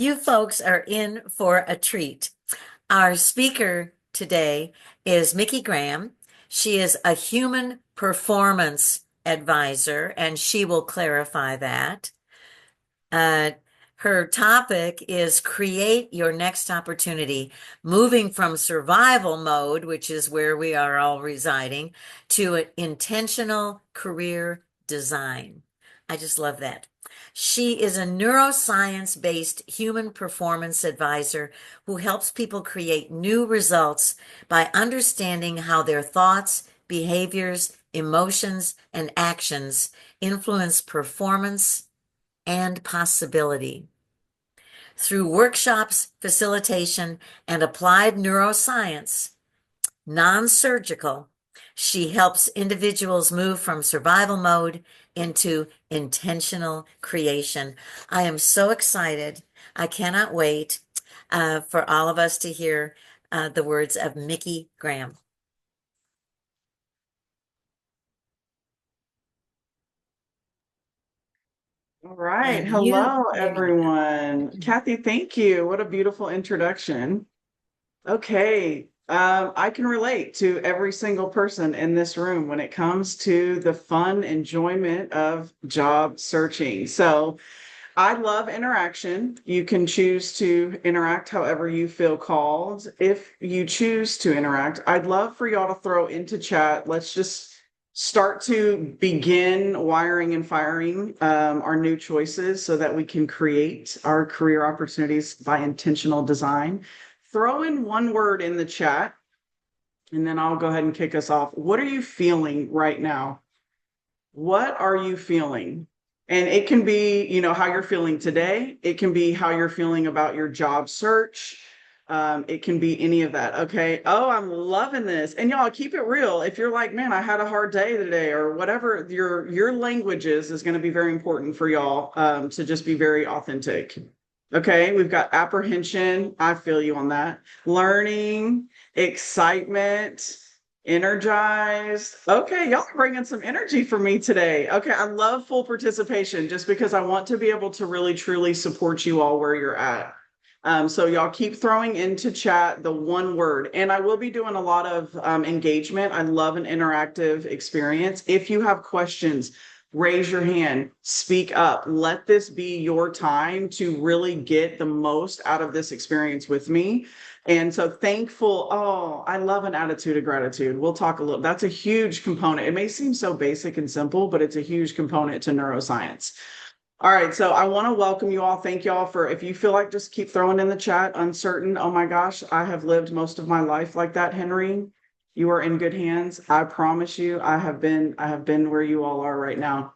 You folks are in for a treat. Our speaker today is Micki Gram. She is a human performance advisor, and she will clarify that. Uh, Her topic is create your next opportunity, moving from survival mode, which is where we are all residing, to an intentional career design. I just love that. She is a neuroscience-based human performance advisor who helps people create new results by understanding how their thoughts, behaviors, emotions, and actions influence performance and possibility. Through workshops, facilitation, and applied neuroscience, non-surgical, she helps individuals move from survival mode into intentional creation. I am so excited. I cannot wait for all of us to hear the words of Micki Gram. All right. And you, Hello, there you everyone. go. Kathy, thank you. What a beautiful introduction. Okay. I can relate to every single person in this room when it comes to the fun enjoyment of job searching. So I love interaction. You can choose to interact however you feel called. If you choose to interact, I'd love for y'all to throw into chat. Let's just start to begin wiring and firing our new choices so that we can create our career opportunities by intentional design. Throw in one word in the chat, and then I'll go ahead and kick us off. What are you feeling right now? What are you feeling? And it can be, how you're feeling today. It can be how you're feeling about your job search. It can be any of that. Okay. Oh, I'm loving this. And y'all keep it real. If you're like, man, I had a hard day today, or whatever your language is going to be very important for y'all to just be very authentic. Okay. We've got apprehension. I feel you on that. Learning, excitement, energized. Okay, y'all are bringing some energy for me today. Okay, I love full participation just because I want to be able to really truly support you all where you're at. So y'all keep throwing into chat the one word, and I will be doing a lot of engagement. I love an interactive experience. If you have questions, raise your hand, speak up. Let this be your time to really get the most out of this experience with me. And so thankful. Oh, I love an attitude of gratitude. We'll talk a little. That's a huge component. It may seem so basic and simple, but it's a huge component to neuroscience. All right. So I want to welcome you all. Thank you all for, if you feel like just keep throwing in the chat, uncertain. Oh my gosh, I have lived most of my life like that, Henry. You are in good hands. I promise you, I have been where you all are right now.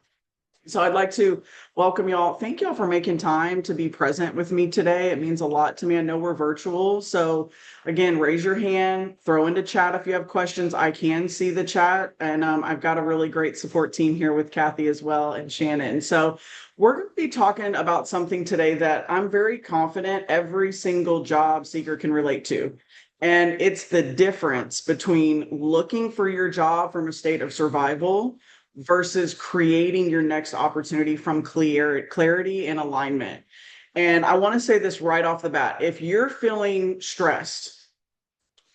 So I'd like to welcome y'all. Thank y'all for making time to be present with me today. It means a lot to me. I know we're virtual. So again, raise your hand, throw into chat if you have questions. I can see the chat. And I've got a really great support team here with Kathy as well and Shannon. So we're going to be talking about something today that I'm very confident every single job seeker can relate to. And it's the difference between looking for your job from a state of survival versus creating your next opportunity from clarity and alignment. And I want to say this right off the bat. If you're feeling stressed,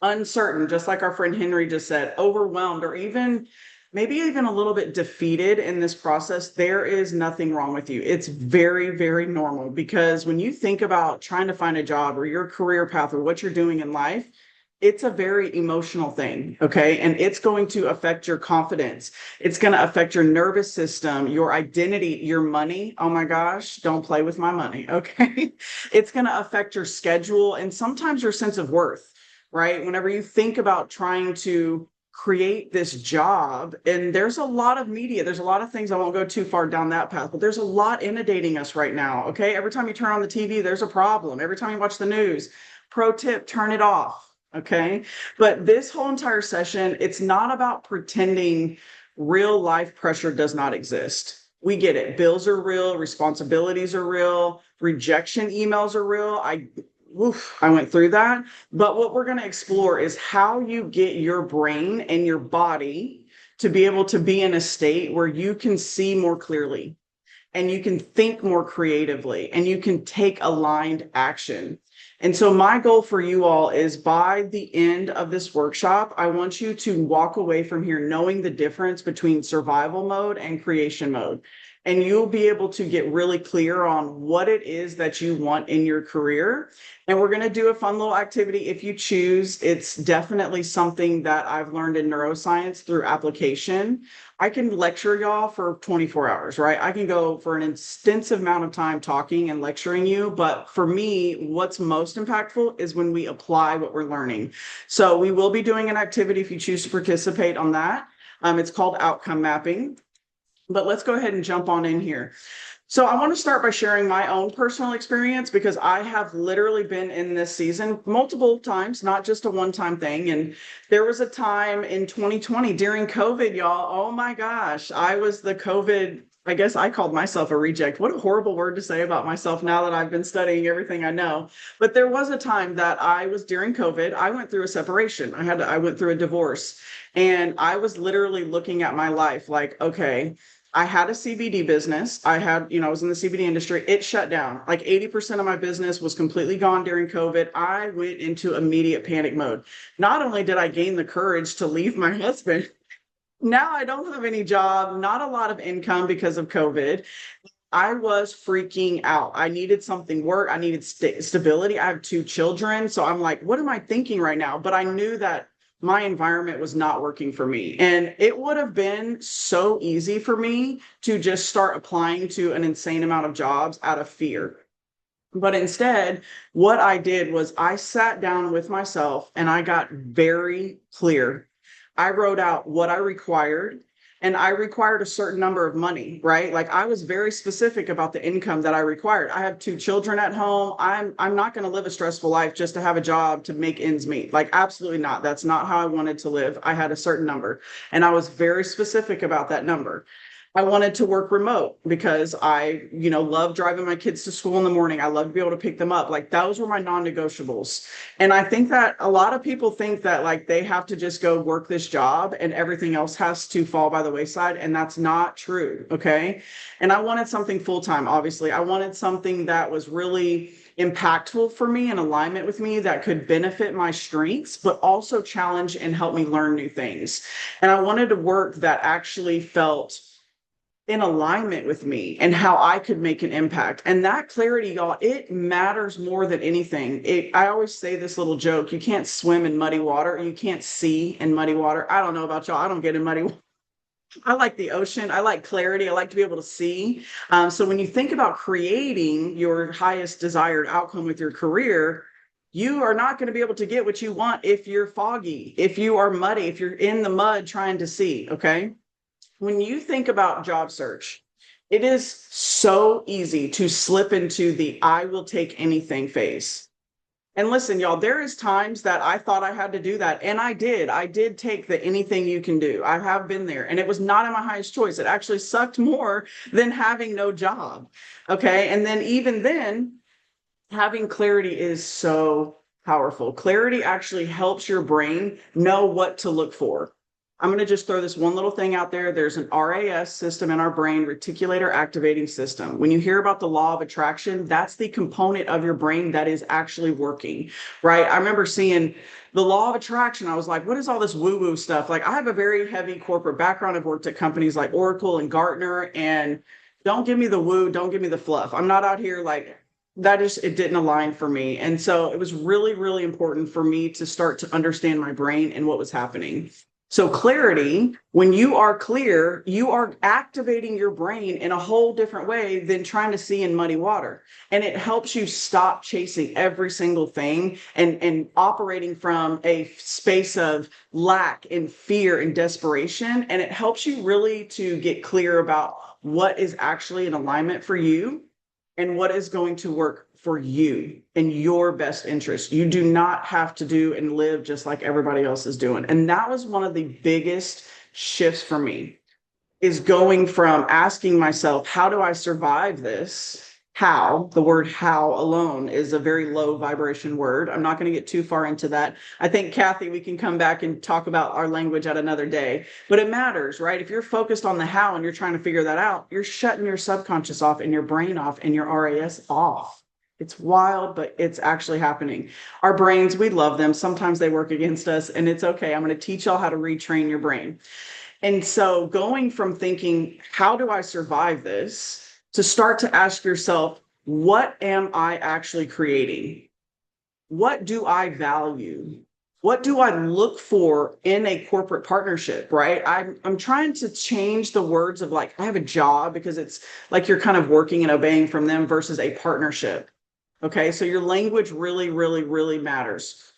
uncertain, just like our friend Henry just said, overwhelmed, or even maybe even a little bit defeated in this process, there is nothing wrong with you. It's very, very normal because when you think about trying to find a job or your career path or what you're doing in life, it's a very emotional thing, okay? And it's going to affect your confidence. It's going to affect your nervous system, your identity, your money. Oh my gosh, don't play with my money, okay? It's going to affect your schedule and sometimes your sense of worth, right? Whenever you think about trying to create this job, and there's a lot of media, there's a lot of things, I won't go too far down that path, but there's a lot inundating us right now, okay? Every time you turn on the TV, there's a problem. Every time you watch the news, pro tip, turn it off. Okay. But this whole entire session, it's not about pretending real life pressure does not exist. We get it. Bills are real, responsibilities are real, rejection emails are real. I went through that. But what we're going to explore is how you get your brain and your body to be able to be in a state where you can see more clearly. and you can think more creatively, and you can take aligned action. And so my goal for you all is by the end of this workshop, I want you to walk away from here knowing the difference between survival mode and creation mode. And you'll be able to get really clear on what it is that you want in your career. And we're going to do a fun little activity if you choose. It's definitely something that I've learned in neuroscience through application. I can lecture y'all for 24 hours, right? I can go for an extensive amount of time talking and lecturing you. But for me, what's most impactful is when we apply what we're learning. So we will be doing an activity if you choose to participate on that. It's called outcome mapping. But let's go ahead and jump on in here. So I want to start by sharing my own personal experience because I have literally been in this season multiple times, not just a one-time thing. And there was a time in 2020 during COVID, y'all. Oh my gosh, I was the COVID, I guess I called myself a reject. What a horrible word to say about myself now that I've been studying everything I know. But there was a time that I was during COVID, I went through a separation. I went through a divorce, and I was literally looking at my life like, okay, I had a CBD business. I was in the CBD industry. It shut down. Like 80% of my business was completely gone during COVID. I went into immediate panic mode. Not only did I gain the courage to leave my husband, now I don't have any job, not a lot of income because of COVID. I was freaking out. I needed something work. I needed stability. I have 2 children. So I'm like, what am I thinking right now? But I knew that my environment was not working for me. And it would have been so easy for me to just start applying to an insane amount of jobs out of fear. But instead, what I did was I sat down with myself and I got very clear. I wrote out what I required, and I required a certain number of money, right? Like I was very specific about the income that I required. I have 2 children at home. I'm not going to live a stressful life just to have a job to make ends meet. Like absolutely not. That's not how I wanted to live. I had a certain number, and I was very specific about that number. I wanted to work remote because I, love driving my kids to school in the morning. I love to be able to pick them up. Like those were my non-negotiables. And I think that a lot of people think that like they have to just go work this job and everything else has to fall by the wayside. And that's not true. Okay. And I wanted something full-time, obviously. I wanted something that was really impactful for me, in alignment with me, that could benefit my strengths, but also challenge and help me learn new things. And I wanted to work that actually felt in alignment with me and how I could make an impact. And that clarity, y'all, it matters more than anything. I always say this little joke: you can't swim in muddy water, you can't see in muddy water. I don't know about y'all, I don't get in muddy water. I like the ocean. I like clarity. I like to be able to see. So when you think about creating your highest desired outcome with your career, you are not going to be able to get what you want if you're foggy, if you are muddy, if you're in the mud trying to see. Okay. When you think about job search, it is so easy to slip into the I will take anything phase. And listen, y'all, there is times that I thought I had to do that. And I did. I did take the anything you can do. I have been there. And it was not in my highest choice. It actually sucked more than having no job. Okay. And then even then, having clarity is so powerful. Clarity actually helps your brain know what to look for. I'm going to just throw this one little thing out there. There's an RAS system in our brain, reticular activating system. When you hear about the law of attraction, that's the component of your brain that is actually working, right? I remember seeing the law of attraction. I was like, what is all this woo-woo stuff? Like, I have a very heavy corporate background. I've worked at companies like Oracle and Gartner, and don't give me the woo, don't give me the fluff. I'm not out here like it didn't align for me. And so it was really, really important for me to start to understand my brain and what was happening. So clarity, when you are clear, you are activating your brain in a whole different way than trying to see in muddy water. And it helps you stop chasing every single thing and operating from a space of lack and fear and desperation. And it helps you really to get clear about what is actually in alignment for you and what is going to work for you in your best interest. You do not have to do and live just like everybody else is doing. And that was one of the biggest shifts for me, is going from asking myself, how do I survive this, how, the word how alone is a very low vibration word. I'm not going to get too far into that. I think, Kathy, we can come back and talk about our language at another day, but it matters, right? If you're focused on the how and you're trying to figure that out, you're shutting your subconscious off and your brain off and your RAS off. It's wild, but it's actually happening. Our brains, we love them. Sometimes they work against us, and it's okay. I'm going to teach y'all how to retrain your brain. And so going from thinking, how do I survive this, to start to ask yourself, what am I actually creating? What do I value? What do I look for in a corporate partnership, right? I'm trying to change the words of like, I have a job, because it's like you're kind of working and obeying from them versus a partnership. Okay, so your language really, really, really matters.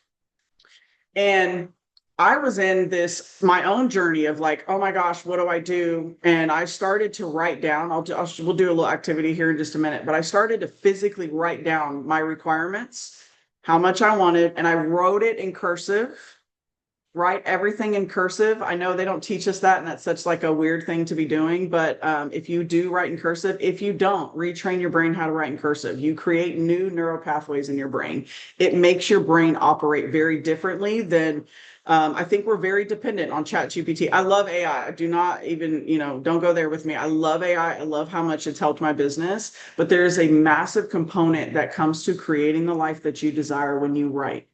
And I was in this my own journey of like, oh my gosh, what do I do? And I started to write down. We'll do a little activity here in just a minute, but I started to physically write down my requirements, how much I wanted, and I wrote it in cursive. Write everything in cursive. I know they don't teach us that, and that's such like a weird thing to be doing. But if you do write in cursive, if you don't, retrain your brain how to write in cursive. You create new neural pathways in your brain. It makes your brain operate very differently than. I think we're very dependent on ChatGPT. I love AI. I do not even, don't go there with me. I love AI. I love how much it's helped my business. But there is a massive component that comes to creating the life that you desire when you write.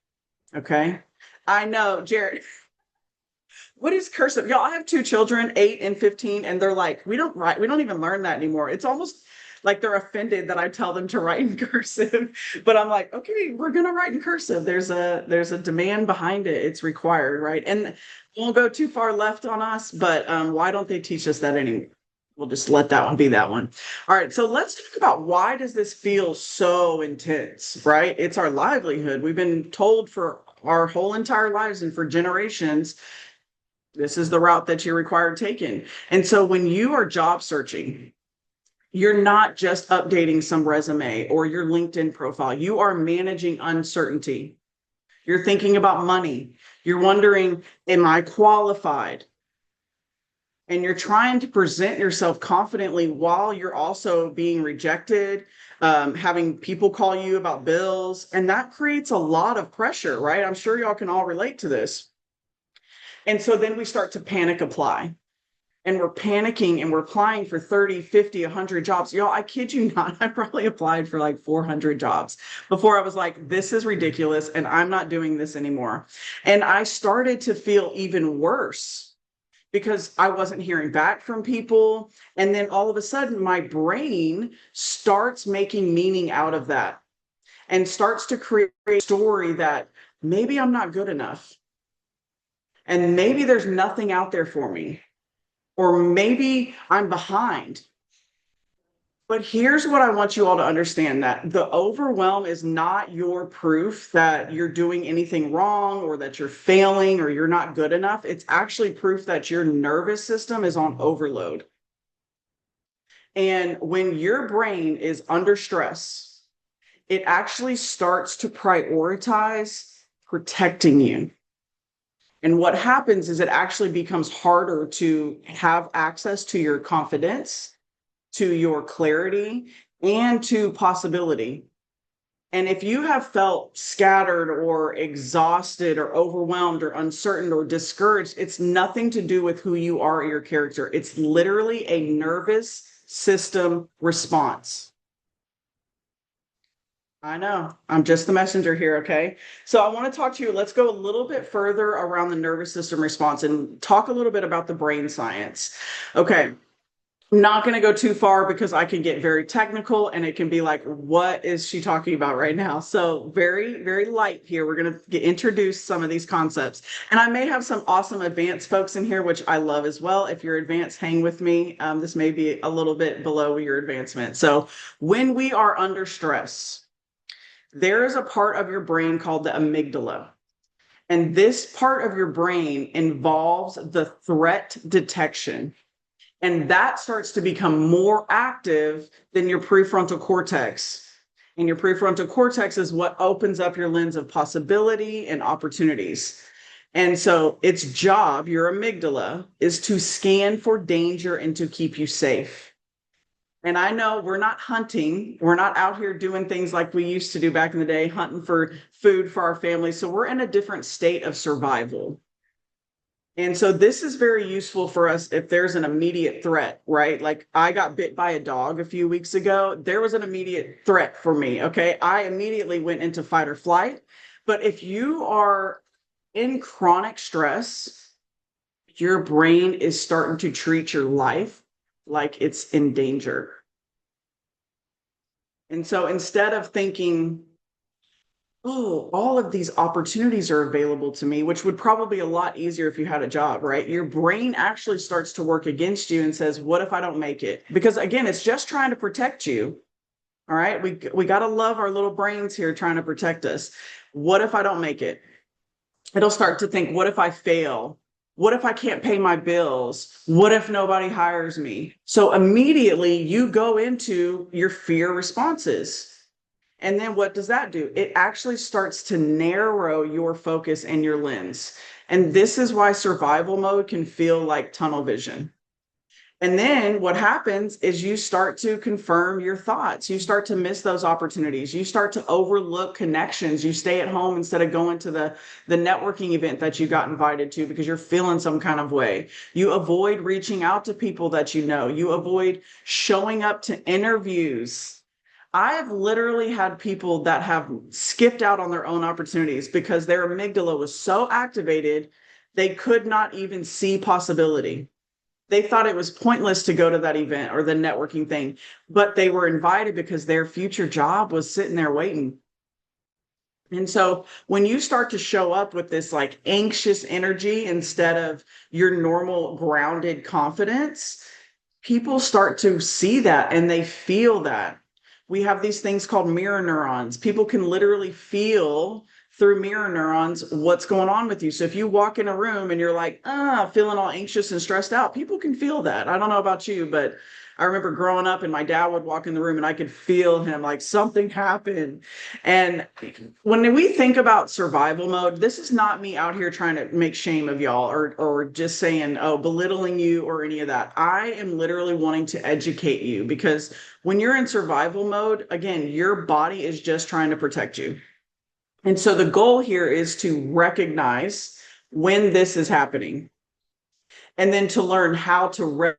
Okay. I know, Jared. What is cursive? Y'all, I have two children, 8 and 15, and they're like, we don't write, we don't even learn that anymore. It's almost like they're offended that I tell them to write in cursive. But I'm like, okay, we're gonna write in cursive. There's a demand behind it. It's required, right? And won't go too far left on us, but why don't they teach us that anymore? We'll just let that one be that one. All right, so let's talk about, why does this feel so intense, right? It's our livelihood. We've been told for our whole entire lives and for generations, this is the route that you're required taking. And so when you are job searching, you're not just updating some resume or your LinkedIn profile. You are managing uncertainty. You're thinking about money. You're wondering, am I qualified? And you're trying to present yourself confidently while you're also being rejected, having people call you about bills. And that creates a lot of pressure, right? I'm sure y'all can all relate to this. And so then we start to panic apply. And we're panicking and we're applying for 30, 50, 100 jobs. Y'all, I kid you not, I probably applied for like 400 jobs before I was like, this is ridiculous and I'm not doing this anymore. And I started to feel even worse because I wasn't hearing back from people. And then all of a sudden, my brain starts making meaning out of that and starts to create a story that maybe I'm not good enough. And maybe there's nothing out there for me. Or maybe I'm behind. But here's what I want you all to understand, that the overwhelm is not your proof that you're doing anything wrong or that you're failing or you're not good enough. It's actually proof that your nervous system is on overload. And when your brain is under stress, it actually starts to prioritize protecting you. And what happens is it actually becomes harder to have access to your confidence, to your clarity, and to possibility. And if you have felt scattered or exhausted or overwhelmed or uncertain or discouraged, it's nothing to do with who you are or your character. It's literally a nervous system response. I know. I'm just the messenger here, okay? So I want to talk to you. Let's go a little bit further around the nervous system response and talk a little bit about the brain science. Okay. I'm not going to go too far because I can get very technical and it can be like, what is she talking about right now? So very, very light here. We're going to introduce some of these concepts. And I may have some awesome advanced folks in here, which I love as well. If you're advanced, hang with me. This may be a little bit below your advancement. So when we are under stress, there is a part of your brain called the amygdala. And this part of your brain involves the threat detection. And that starts to become more active than your prefrontal cortex. And your prefrontal cortex is what opens up your lens of possibility and opportunities. And so its job, your amygdala, is to scan for danger and to keep you safe. And I know we're not hunting. We're not out here doing things like we used to do back in the day, hunting for food for our family. So we're in a different state of survival. And so this is very useful for us if there's an immediate threat, right? Like I got bit by a dog a few weeks ago. There was an immediate threat for me. Okay. I immediately went into fight or flight. But if you are in chronic stress, your brain is starting to treat your life like it's in danger. And so instead of thinking, oh, all of these opportunities are available to me, which would probably be a lot easier if you had a job, right? Your brain actually starts to work against you and says, what if I don't make it? Because again, it's just trying to protect you. All right. We got to love our little brains here trying to protect us. What if I don't make it? It'll start to think, what if I fail? What if I can't pay my bills? What if nobody hires me? So immediately you go into your fear responses. And then what does that do? It actually starts to narrow your focus and your lens. And this is why survival mode can feel like tunnel vision. And then what happens is you start to confirm your thoughts. You start to miss those opportunities. You start to overlook connections. You stay at home instead of going to the networking event that you got invited to because you're feeling some kind of way. You avoid reaching out to people that you know. You avoid showing up to interviews. I have literally had people that have skipped out on their own opportunities because their amygdala was so activated, they could not even see possibility. They thought it was pointless to go to that event or the networking thing, but they were invited because their future job was sitting there waiting. And so when you start to show up with this like anxious energy instead of your normal grounded confidence, people start to see that and they feel that. We have these things called mirror neurons. People can literally feel through mirror neurons what's going on with you. So if you walk in a room and you're like, feeling all anxious and stressed out, people can feel that. I don't know about you, but I remember growing up and my dad would walk in the room and I could feel him like something happened. And when we think about survival mode, this is not me out here trying to make shame of y'all or just saying, oh, belittling you or any of that. I am literally wanting to educate you because when you're in survival mode, again, your body is just trying to protect you. And so the goal here is to recognize when this is happening and then to learn how to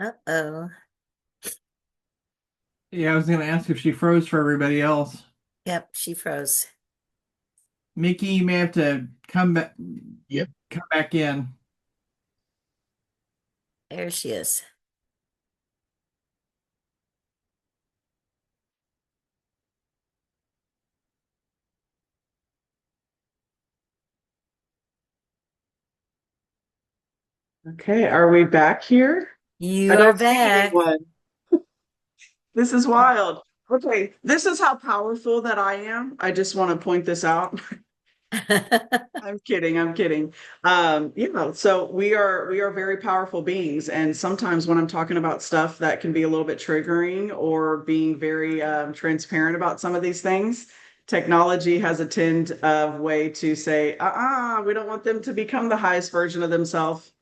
Uh-oh. Yeah, I was going to ask if she froze for everybody else. Yep, she froze. Micki, you may have to come back. Yep. Come back in. There she is. Okay, are we back here? I You're don't see back. anyone. This is wild. Okay, this is how powerful that I am. I just want to point this out. I'm kidding. I'm kidding. So we are very powerful beings, and sometimes when I'm talking about stuff that can be a little bit triggering or being very transparent about some of these things, technology has a tend of way to say, we don't want them to become the highest version of themselves.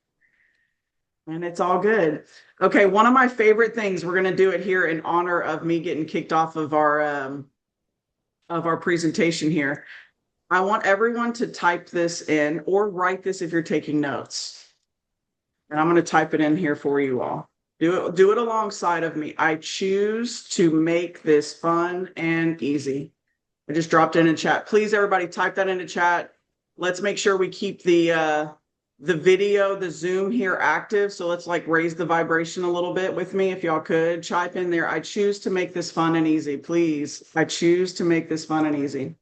And it's all good. Okay, one of my favorite things, we're going to do it here in honor of me getting kicked off of our presentation here. I want everyone to type this in or write this if you're taking notes. And I'm going to type it in here for you all. Do it alongside of me. I choose to make this fun and easy. I just dropped it in chat. Please, everybody, type that into chat. Let's make sure we keep the video, the Zoom here active. So let's like raise the vibration a little bit with me if y'all could. Type in there. I choose to make this fun and easy. Please. I choose to make this fun and easy.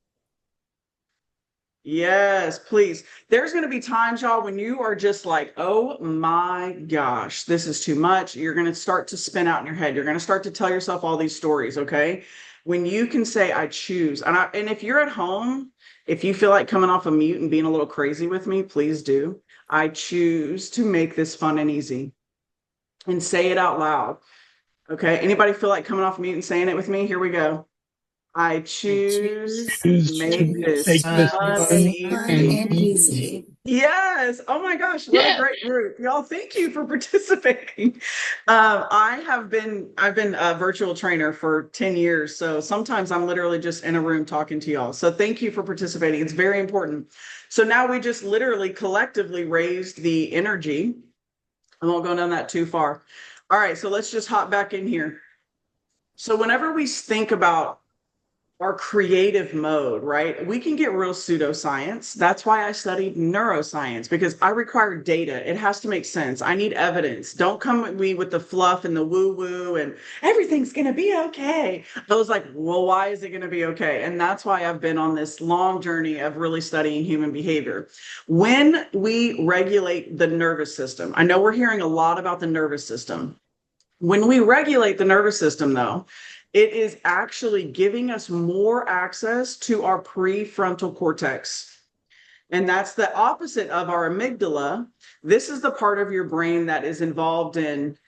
Yes, please. There's going to be times, y'all, when you are just like, oh my gosh, this is too much. You're going to start to spin out in your head. You're going to start to tell yourself all these stories, okay? When you can say, I choose. And if you're at home, if you feel like coming off a mute and being a little crazy with me, please do. I choose to make this fun and easy. and say it out loud. Okay. Anybody feel like coming off mute and saying it with me? Here we go. I choose to Choose to make this make this fun fun and and easy. easy. Yes. Oh my gosh, what a Yeah. great group. Y'all, thank you for participating. I've been a virtual trainer for 10 years. So sometimes I'm literally just in a room talking to y'all. So thank you for participating. It's very important. So now we just literally collectively raised the energy. I won't go down that too far. All right, so let's just hop back in here. So whenever we think about our creative mode, right? We can get real pseudoscience. That's why I studied neuroscience, because I require data. It has to make sense. I need evidence. Don't come at me with the fluff and the woo-woo and everything's going to be okay. I was like, well, why is it going to be okay? And that's why I've been on this long journey of really studying human behavior. When we regulate the nervous system, I know we're hearing a lot about the nervous system. When we regulate the nervous system, though, it is actually giving us more access to our prefrontal cortex. And that's the opposite of our amygdala. This is the part of your brain that is involved in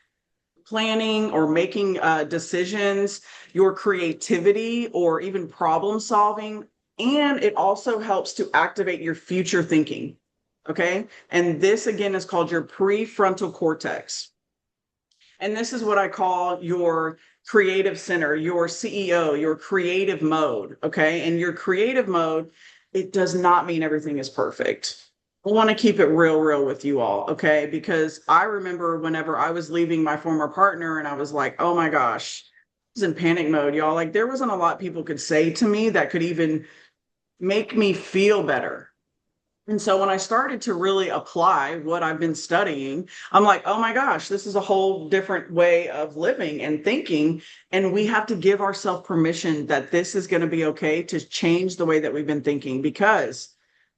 planning or making decisions, your creativity, or even problem solving. And it also helps to activate your future thinking. Okay. And this, again, is called your prefrontal cortex. And this is what I call your creative center, your CEO, your creative mode. Okay. And your creative mode, it does not mean everything is perfect. I want to keep it real with you all. Okay. Because I remember whenever I was leaving my former partner and I was like, oh my gosh, I was in panic mode, y'all. Like, there wasn't a lot people could say to me that could even make me feel better. And so when I started to really apply what I've been studying, I'm like, oh my gosh, this is a whole different way of living and thinking. And we have to give ourselves permission that this is going to be okay to change the way that we've been thinking, because,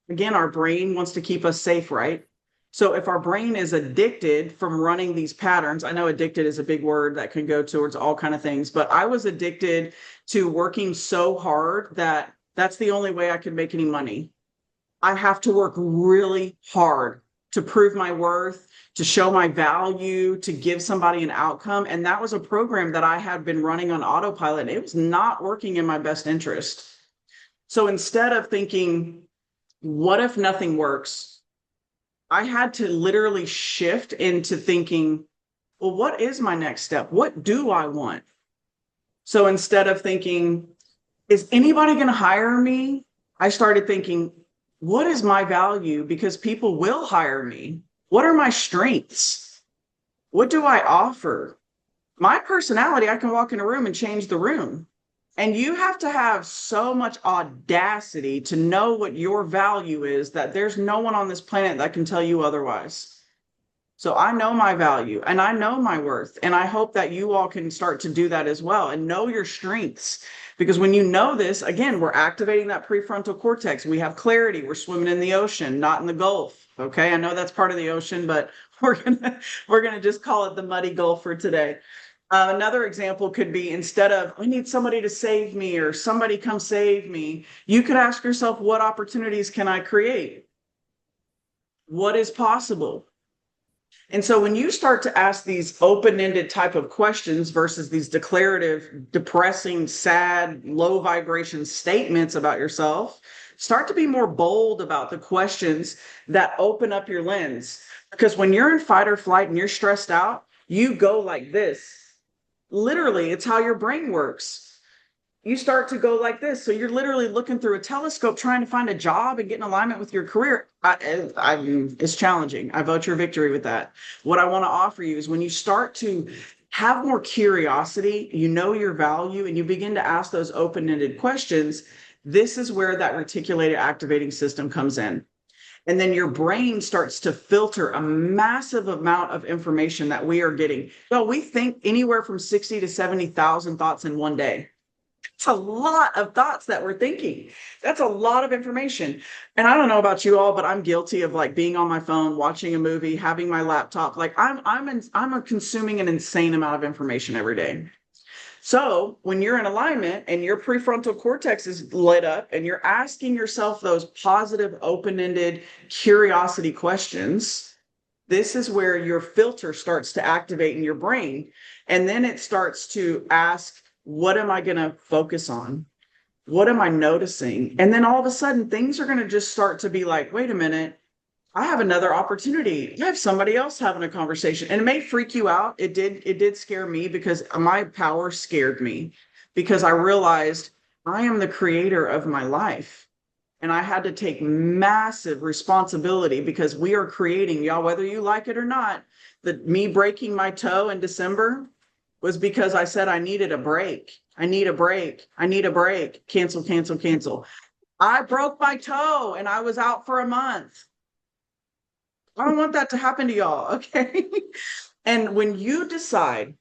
again, our brain wants to keep us safe, right? So if our brain is addicted from running these patterns, I know addicted is a big word that can go towards all kind of things, but I was addicted to working so hard that that's the only way I could make any money. I have to work really hard to prove my worth, to show my value, to give somebody an outcome. And that was a program that I had been running on autopilot. And it was not working in my best interest. So instead of thinking, what if nothing works? I had to literally shift into thinking, well, what is my next step? What do I want? So instead of thinking, is anybody going to hire me? I started thinking, what is my value? Because people will hire me. What are my strengths? What do I offer? My personality, I can walk in a room and change the room. And you have to have so much audacity to know what your value is that there's no one on this planet that can tell you otherwise. So I know my value and I know my worth. And I hope that you all can start to do that as well and know your strengths. Because when you know this, again, we're activating that prefrontal cortex. We have clarity. We're swimming in the ocean, not in the Gulf. Okay. I know that's part of the ocean, but we're gonna just call it the muddy Gulf for today. Another example could be, instead of, I need somebody to save me or somebody come save me, you could ask yourself, what opportunities can I create? What is possible? And so when you start to ask these open-ended type of questions versus these declarative, depressing, sad, low vibration statements about yourself, start to be more bold about the questions that open up your lens. Because when you're in fight or flight and you're stressed out, you go like this. Literally, it's how your brain works. You start to go like this. So you're literally looking through a telescope trying to find a job and get in alignment with your career. It's challenging. I vote your victory with that. What I want to offer you is, when you start to have more curiosity, you know your value, and you begin to ask those open-ended questions, this is where that reticulated activating system comes in. And then your brain starts to filter a massive amount of information that we are getting. Well, we think anywhere from 60 to 70,000 thoughts in one day. It's a lot of thoughts that we're thinking. That's a lot of information. And I don't know about you all, but I'm guilty of like being on my phone, watching a movie, having my laptop. Like I'm consuming an insane amount of information every day. So when you're in alignment and your prefrontal cortex is lit up and you're asking yourself those positive, open-ended curiosity questions, This is where your filter starts to activate in your brain. And then it starts to ask, what am I going to focus on? What am I noticing? And then all of a sudden, things are going to just start to be like, wait a minute, I have another opportunity. I have somebody else having a conversation. And it may freak you out. It did scare me because my power scared me because I realized I am the creator of my life. And I had to take massive responsibility because we are creating, y'all, whether you like it or not, that me breaking my toe in December was because I said I needed a break. I need a break. I need a break. Cancel, cancel, cancel. I broke my toe and I was out for a month. I don't want that to happen to y'all, okay? And when you decide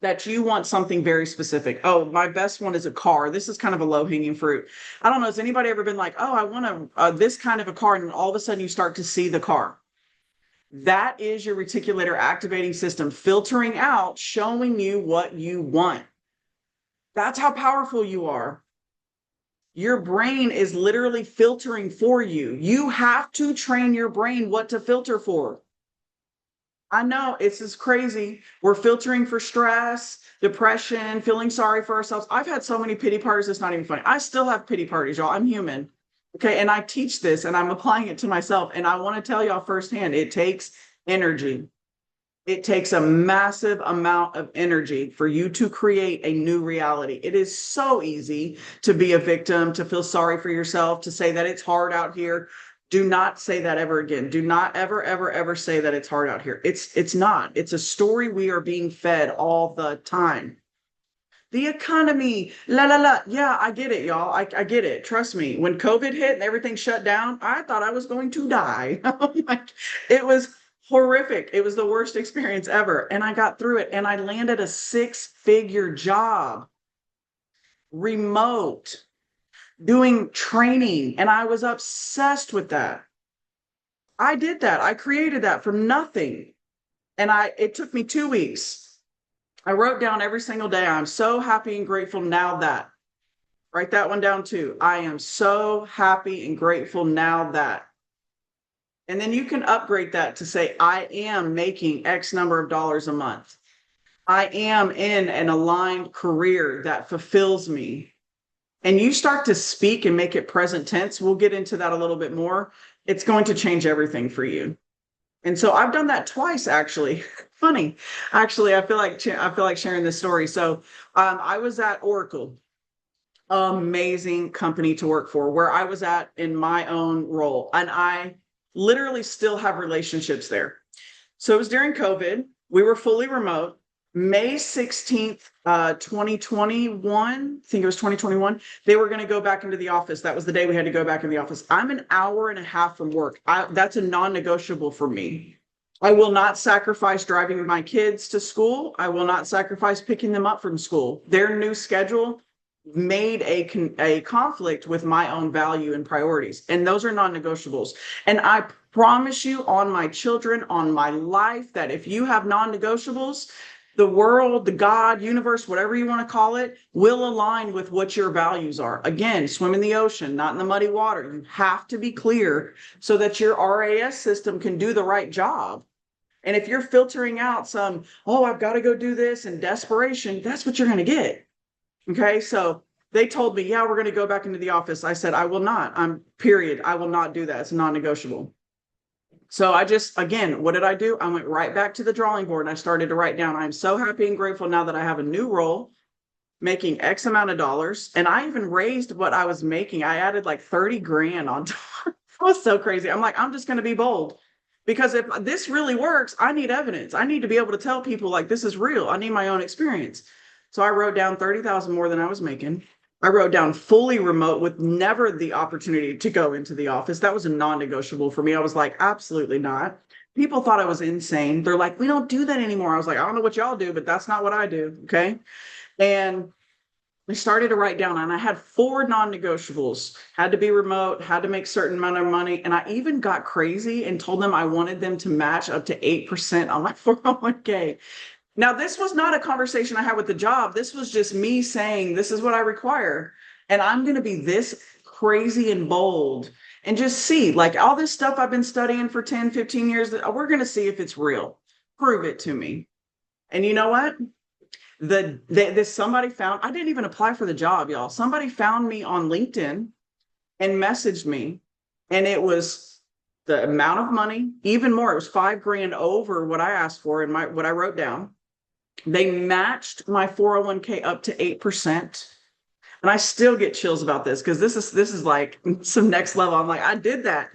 that you want something very specific. Oh, my best one is a car. This is kind of a low-hanging fruit. I don't know. Has anybody ever been like, oh, I want this kind of a car, and all of a sudden you start to see the car? That is your reticular activating system filtering out, showing you what you want. That's how powerful you are. Your brain is literally filtering for you. You have to train your brain what to filter for. I know it's just crazy. We're filtering for stress, depression, feeling sorry for ourselves. I've had so many pity parties. It's not even funny. I still have pity parties, y'all. I'm human. Okay. And I teach this and I'm applying it to myself. And I want to tell y'all firsthand, it takes energy. It takes a massive amount of energy for you to create a new reality. It is so easy to be a victim, to feel sorry for yourself, to say that it's hard out here. Do not say that ever again. Do not ever, ever, ever say that it's hard out here. It's not. It's a story we are being fed all the time. The economy, la, la, la. Yeah, I get it, y'all. I get it. Trust me. When COVID hit and everything shut down, I thought I was going to die. It was horrific. It was the worst experience ever. And I got through it and I landed a 6-figure job, remote, doing training. And I was obsessed with that. I did that. I created that from nothing. And it took me 2 weeks. I wrote down every single day, I'm so happy and grateful now that. Write that one down too. I am so happy and grateful now that. And then you can upgrade that to say, I am making X number of dollars a month. I am in an aligned career that fulfills me. And you start to speak and make it present tense. We'll get into that a little bit more. It's going to change everything for you. And so I've done that twice, actually. Funny. Actually, I feel like sharing this story. So I was at Oracle, amazing company to work for, where I was at in my own role. And I literally still have relationships there. So it was during COVID. We were fully remote. May 16th, 2021, I think it was 2021, they were going to go back into the office. That was the day we had to go back in the office. I'm an hour and a half from work. That's a non-negotiable for me. I will not sacrifice driving my kids to school. I will not sacrifice picking them up from school. Their new schedule made a conflict with my own value and priorities. And those are non-negotiables. And I promise you on my children, on my life, that if you have non-negotiables, the world, the God, universe, whatever you want to call it, will align with what your values are. Again, swim in the ocean, not in the muddy water. You have to be clear so that your RAS system can do the right job. And if you're filtering out some, oh, I've got to go do this in desperation, that's what you're going to get. Okay. So they told me, yeah, we're going to go back into the office. I said, I will not. Period. I will not do that. It's non-negotiable. So again, what did I do? I went right back to the drawing board and I started to write down, I'm so happy and grateful now that I have a new role, making X amount of dollars. And I even raised what I was making. I added like 30 grand on top. It was so crazy. I'm like, I'm just going to be bold. Because if this really works, I need evidence. I need to be able to tell people like this is real. I need my own experience. So I wrote down 30,000 more than I was making. I wrote down fully remote with never the opportunity to go into the office. That was a non-negotiable for me. I was like, absolutely not. People thought I was insane. They're like, we don't do that anymore. I was like, I don't know what y'all do, but that's not what I do. Okay. And I started to write down, and I had 4 non-negotiables, had to be remote, had to make certain amount of money. And I even got crazy and told them I wanted them to match up to 8% on my 401k. Now, this was not a conversation I had with the job. This was just me saying, this is what I require. And I'm going to be this crazy and bold and just see, like, all this stuff I've been studying for 10, 15 years, we're going to see if it's real. Prove it to me. And you know what? This somebody found, I didn't even apply for the job, y'all. Somebody found me on LinkedIn and messaged me, and it was the amount of money, even more. It was $5,000 over what I asked for and what I wrote down. They matched my 401k up to 8%. And I still get chills about this because this is like some next level. I'm like, I did that.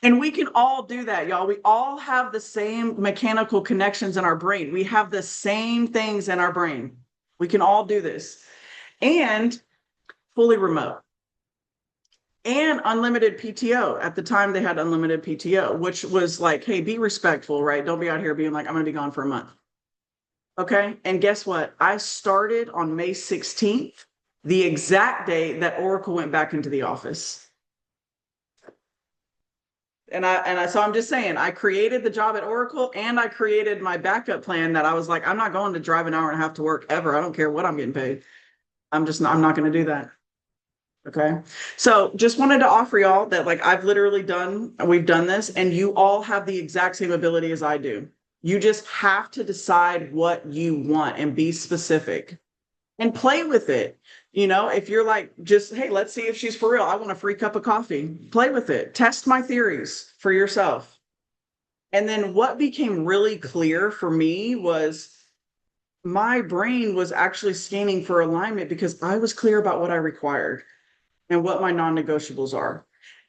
And we can all do that, y'all. We all have the same mechanical connections in our brain. We have the same things in our brain. We can all do this. And fully remote. And unlimited PTO. At the time, they had unlimited PTO, which was like, hey, be respectful, right? Don't be out here being like, I'm going to be gone for a month. Okay. And guess what? I started on May 16th, the exact day that Oracle went back into the office. So I'm just saying, I created the job at Oracle, and I created my backup plan that I was like, I'm not going to drive an hour and a half to work ever. I don't care what I'm getting paid. I'm not going to do that. Okay. So just wanted to offer y'all that, like, we've done this, and you all have the exact same ability as I do. You just have to decide what you want and be specific and play with it. You know, if you're like, just, hey, let's see if she's for real. I want a free cup of coffee. Play with it. Test my theories for yourself. And then what became really clear for me was my brain was actually scanning for alignment because I was clear about what I required and what my non-negotiables are.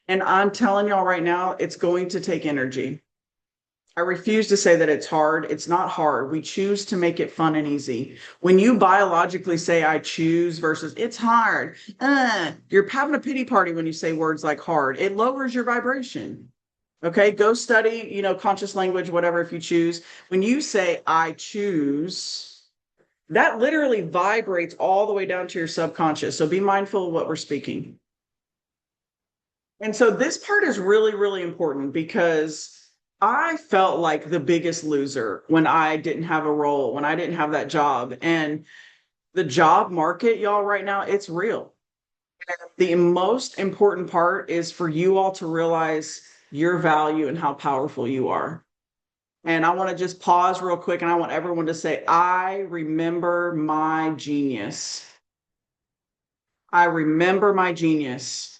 And I'm telling y'all right now, it's going to take energy. I refuse to say that it's hard. It's not hard. We choose to make it fun and easy. When you biologically say I choose versus it's hard, you're having a pity party when you say words like hard. It lowers your vibration. Okay, go study, conscious language, whatever, if you choose. When you say I choose, that literally vibrates all the way down to your subconscious. So be mindful of what we're speaking. And so this part is really, really important because I felt like the biggest loser when I didn't have a role, when I didn't have that job. And the job market, y'all, right now, it's real. The most important part is for you all to realize your value and how powerful you are. And I want to just pause real quick, and I want everyone to say, I remember my genius. I remember my genius.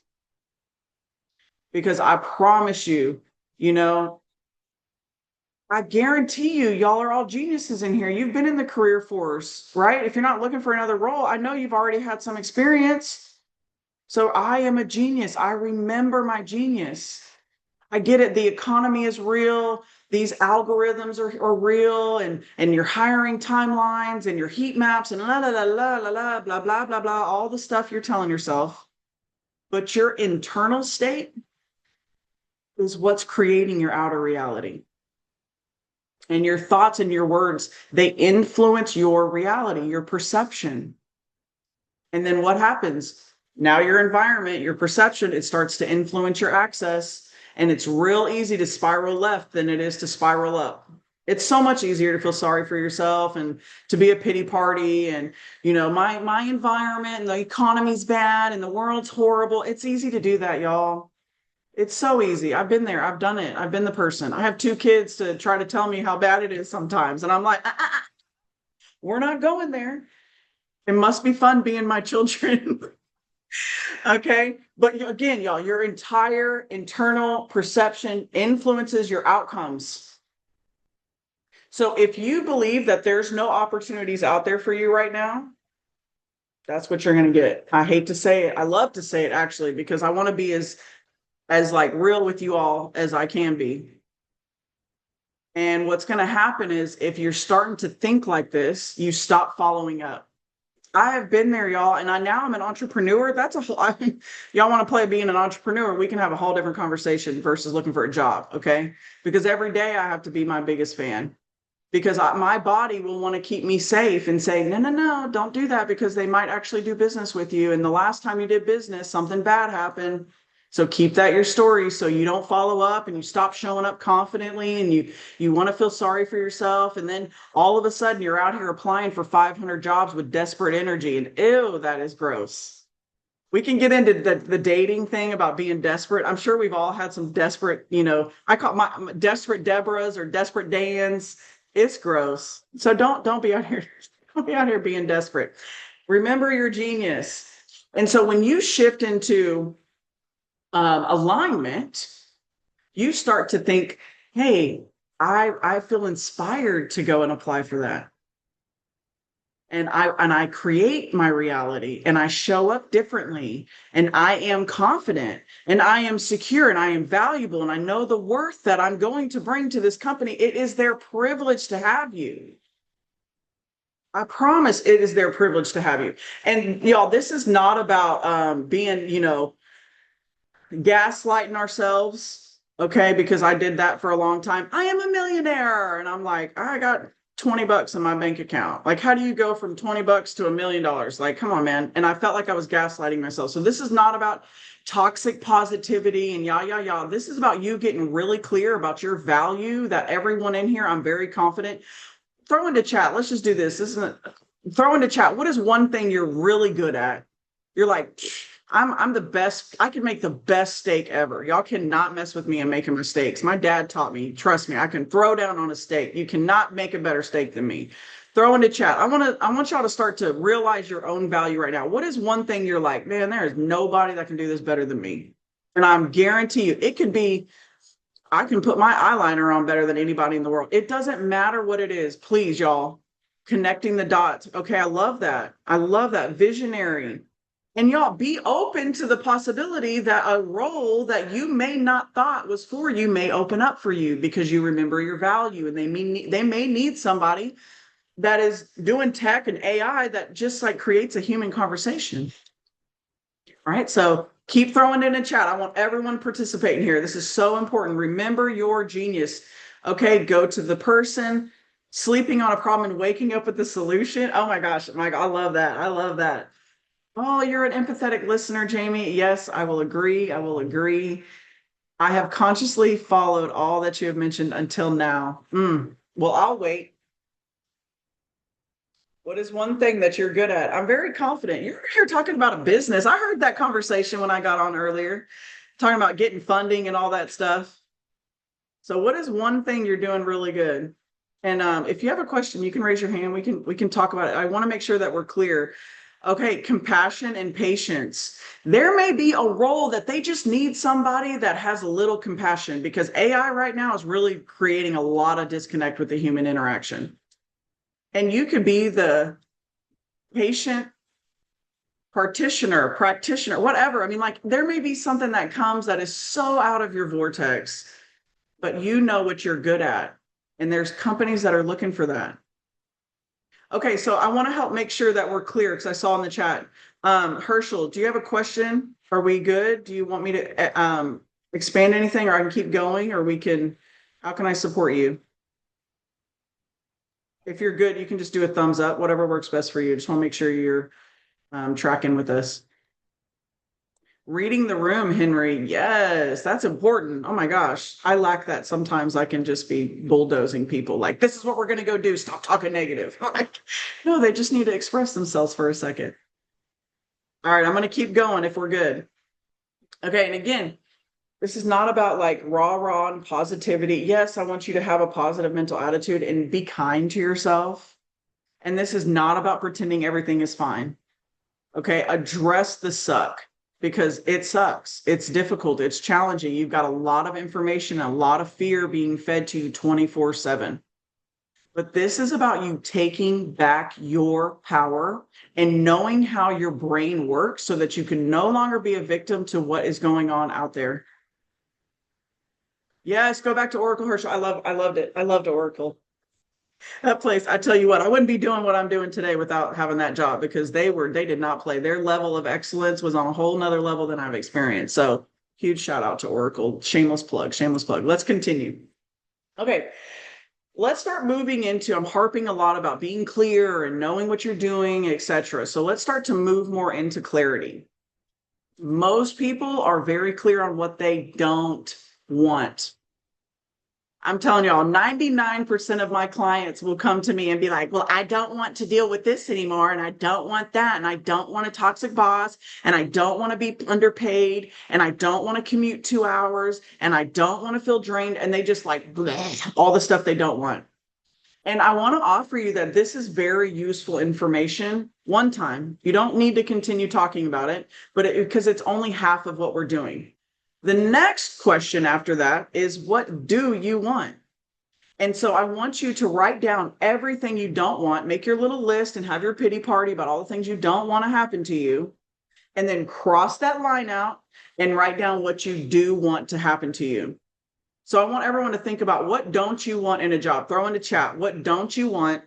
Because I promise you, I guarantee you, y'all are all geniuses in here. You've been in the career force, right? If you're not looking for another role, I know you've already had some experience. So I am a genius. I remember my genius. I get it. The economy is real. These algorithms are real, and your hiring timelines and your heat maps and la la la la la la blah blah blah blah, all the stuff you're telling yourself. But your internal state is what's creating your outer reality. And your thoughts and your words, they influence your reality, your perception. And then what happens? Now your environment, your perception, it starts to influence your access. And it's real easy to spiral left than it is to spiral up. It's so much easier to feel sorry for yourself and to be a pity party. And, my environment and the economy's bad and the world's horrible. It's easy to do that, y'all. It's so easy. I've been there. I've done it. I've been the person. I have 2 kids to try to tell me how bad it is sometimes. And I'm like, we're not going there. It must be fun being my children. Okay. But again, y'all, your entire internal perception influences your outcomes. So if you believe that there's no opportunities out there for you right now, that's what you're going to get. I hate to say it. I love to say it, actually, because I want to be as like real with you all as I can be. And what's going to happen is if you're starting to think like this, you stop following up. I have been there, y'all, and now I'm an entrepreneur. That's y'all want to play being an entrepreneur, we can have a whole different conversation versus looking for a job, okay? Because every day I have to be my biggest fan. Because my body will want to keep me safe and say, no, don't do that, because they might actually do business with you. And the last time you did business, something bad happened. So keep that your story so you don't follow up and you stop showing up confidently and you want to feel sorry for yourself. And then all of a sudden you're out here applying for 500 jobs with desperate energy, and ew, that is gross. We can get into the dating thing about being desperate. I'm sure we've all had some desperate, I call my desperate Deborahs or desperate Dans. It's gross. So don't be out here, don't be out here being desperate. Remember your genius. And so when you shift into alignment, you start to think, hey, I feel inspired to go and apply for that. And I create my reality and I show up differently and I am confident and I am secure and I am valuable and I know the worth that I'm going to bring to this company. It is their privilege to have you. I promise it is their privilege to have you. And y'all, this is not about being, gaslighting ourselves, okay? Because I did that for a long time. I am a millionaire. And I'm like, I got $20 in my bank account. Like, how do you go from $20 to $1 million? Like, come on, man. And I felt like I was gaslighting myself. So this is not about toxic positivity and yah. This is about you getting really clear about your value, that everyone in here, I'm very confident. Throw into chat. Let's just do this. Throw into chat. What is one thing you're really good at? You're like, I'm the best. I can make the best steak ever. Y'all cannot mess with me in making mistakes. My dad taught me, trust me, I can throw down on a steak. You cannot make a better steak than me. Throw into chat. I want y'all to start to realize your own value right now. What is one thing you're like, man, there is nobody that can do this better than me? And I'm guarantee you, it could be, I can put my eyeliner on better than anybody in the world. It doesn't matter what it is. Please, y'all, connecting the dots. Okay, I love that. I love that. Visionary. And y'all, be open to the possibility that a role that you may not thought was for you may open up for you because you remember your value, and they may need somebody that is doing tech and AI that just like creates a human conversation. All right, so keep throwing it in chat. I want everyone participating here. This is so important. Remember your genius. Okay, go to the person sleeping on a problem and waking up with the solution. Oh my gosh, Mike, I love that. I love that. Oh, you're an empathetic listener, Jamie. Yes, I will agree. I will agree. I have consciously followed all that you have mentioned until now. Well, I'll wait. What is one thing that you're good at? I'm very confident. You're here talking about a business. I heard that conversation when I got on earlier, talking about getting funding and all that stuff. So what is one thing you're doing really good? And if you have a question, you can raise your hand. We can talk about it. I want to make sure that we're clear. Okay, compassion and patience. There may be a role that they just need somebody that has a little compassion, because AI right now is really creating a lot of disconnect with the human interaction. And you could be the patient practitioner, whatever. I mean, like, there may be something that comes that is so out of your vortex, but you know what you're good at. And there's companies that are looking for that. Okay, so I want to help make sure that we're clear, because I saw in the chat. Herschel, do you have a question? Are we good? Do you want me to expand anything, or I can keep going, or how can I support you? If you're good, you can just do a thumbs up, whatever works best for you. Just want to make sure you're tracking with us. Reading the room, Henry. Yes, that's important. Oh my gosh. I lack that. Sometimes I can just be bulldozing people like, this is what we're going to go do. Stop talking negative. No, they just need to express themselves for a second. All right, I'm going to keep going if we're good. Okay, and again, this is not about like rah and positivity. Yes, I want you to have a positive mental attitude and be kind to yourself. And this is not about pretending everything is fine. Okay, address the suck. Because it sucks. It's difficult. It's challenging. You've got a lot of information, a lot of fear being fed to you 24/7. But this is about you taking back your power and knowing how your brain works so that you can no longer be a victim to what is going on out there. Yes, go back to Oracle, Herschel. I loved it. I loved Oracle. That place, I tell you what, I wouldn't be doing what I'm doing today without having that job, because they did not play. Their level of excellence was on a whole nother level than I've experienced. So huge shout out to Oracle. Shameless plug, shameless plug. Let's continue. Okay, let's start moving into, I'm harping a lot about being clear and knowing what you're doing, etc. So let's start to move more into clarity. Most people are very clear on what they don't want. I'm telling y'all, 99% of my clients will come to me and be like, well, I don't want to deal with this anymore. And I don't want that. And I don't want a toxic boss. And I don't want to be underpaid. And I don't want to commute 2 hours. And I don't want to feel drained. And they just like bleh, all the stuff they don't want. And I want to offer you that this is very useful information one time. You don't need to continue talking about it, but because it's only half of what we're doing. The next question after that is, what do you want? And so I want you to write down everything you don't want, make your little list and have your pity party about all the things you don't want to happen to you, and then cross that line out and write down what you do want to happen to you. So I want everyone to think about, what don't you want in a job? Throw in the chat, what don't you want?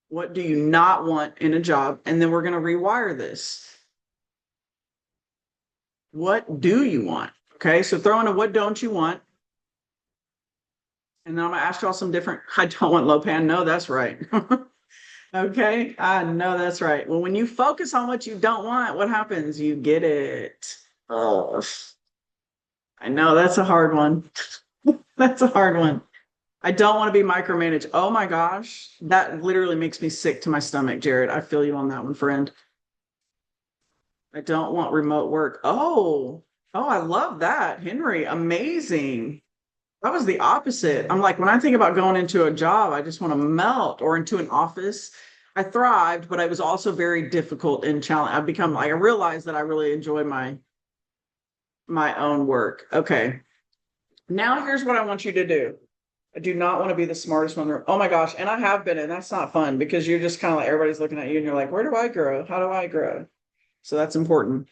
What do you not want in a job? And then we're going to rewire this. What do you want? Okay, so throw in a what don't you want? And then I'm going to ask y'all some different, I don't want low pan. No, that's right. Okay, I know that's right. Well, when you focus on what you don't want, what happens? You get it. Oh, I know that's a hard one. That's a hard one. I don't want to be micromanaged. Oh my gosh, that literally makes me sick to my stomach, Jared. I feel you on that one, friend. I don't want remote work. Oh, I love that, Henry. Amazing. That was the opposite. I'm like, when I think about going into a job, I just want to melt, or into an office. I thrived, but I was also very difficult and challenge. I've become like, I realized that I really enjoy my own work. Okay. Now here's what I want you to do. I do not want to be the smartest one in the room. Oh my gosh. And I have been, and that's not fun, because you're just kind of like, everybody's looking at you and you're like, where do I grow? How do I grow? So that's important.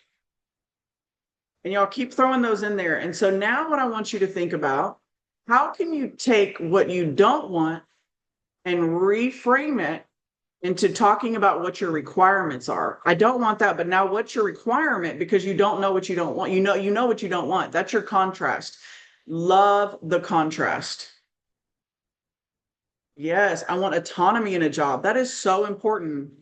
And y'all keep throwing those in there. And so now what I want you to think about, how can you take what you don't want and reframe it into talking about what your requirements are? I don't want that, but now what's your requirement? Because you don't know what you don't want. You know what you don't want. That's your contrast. Love the contrast. Yes, I want autonomy in a job. That is so important.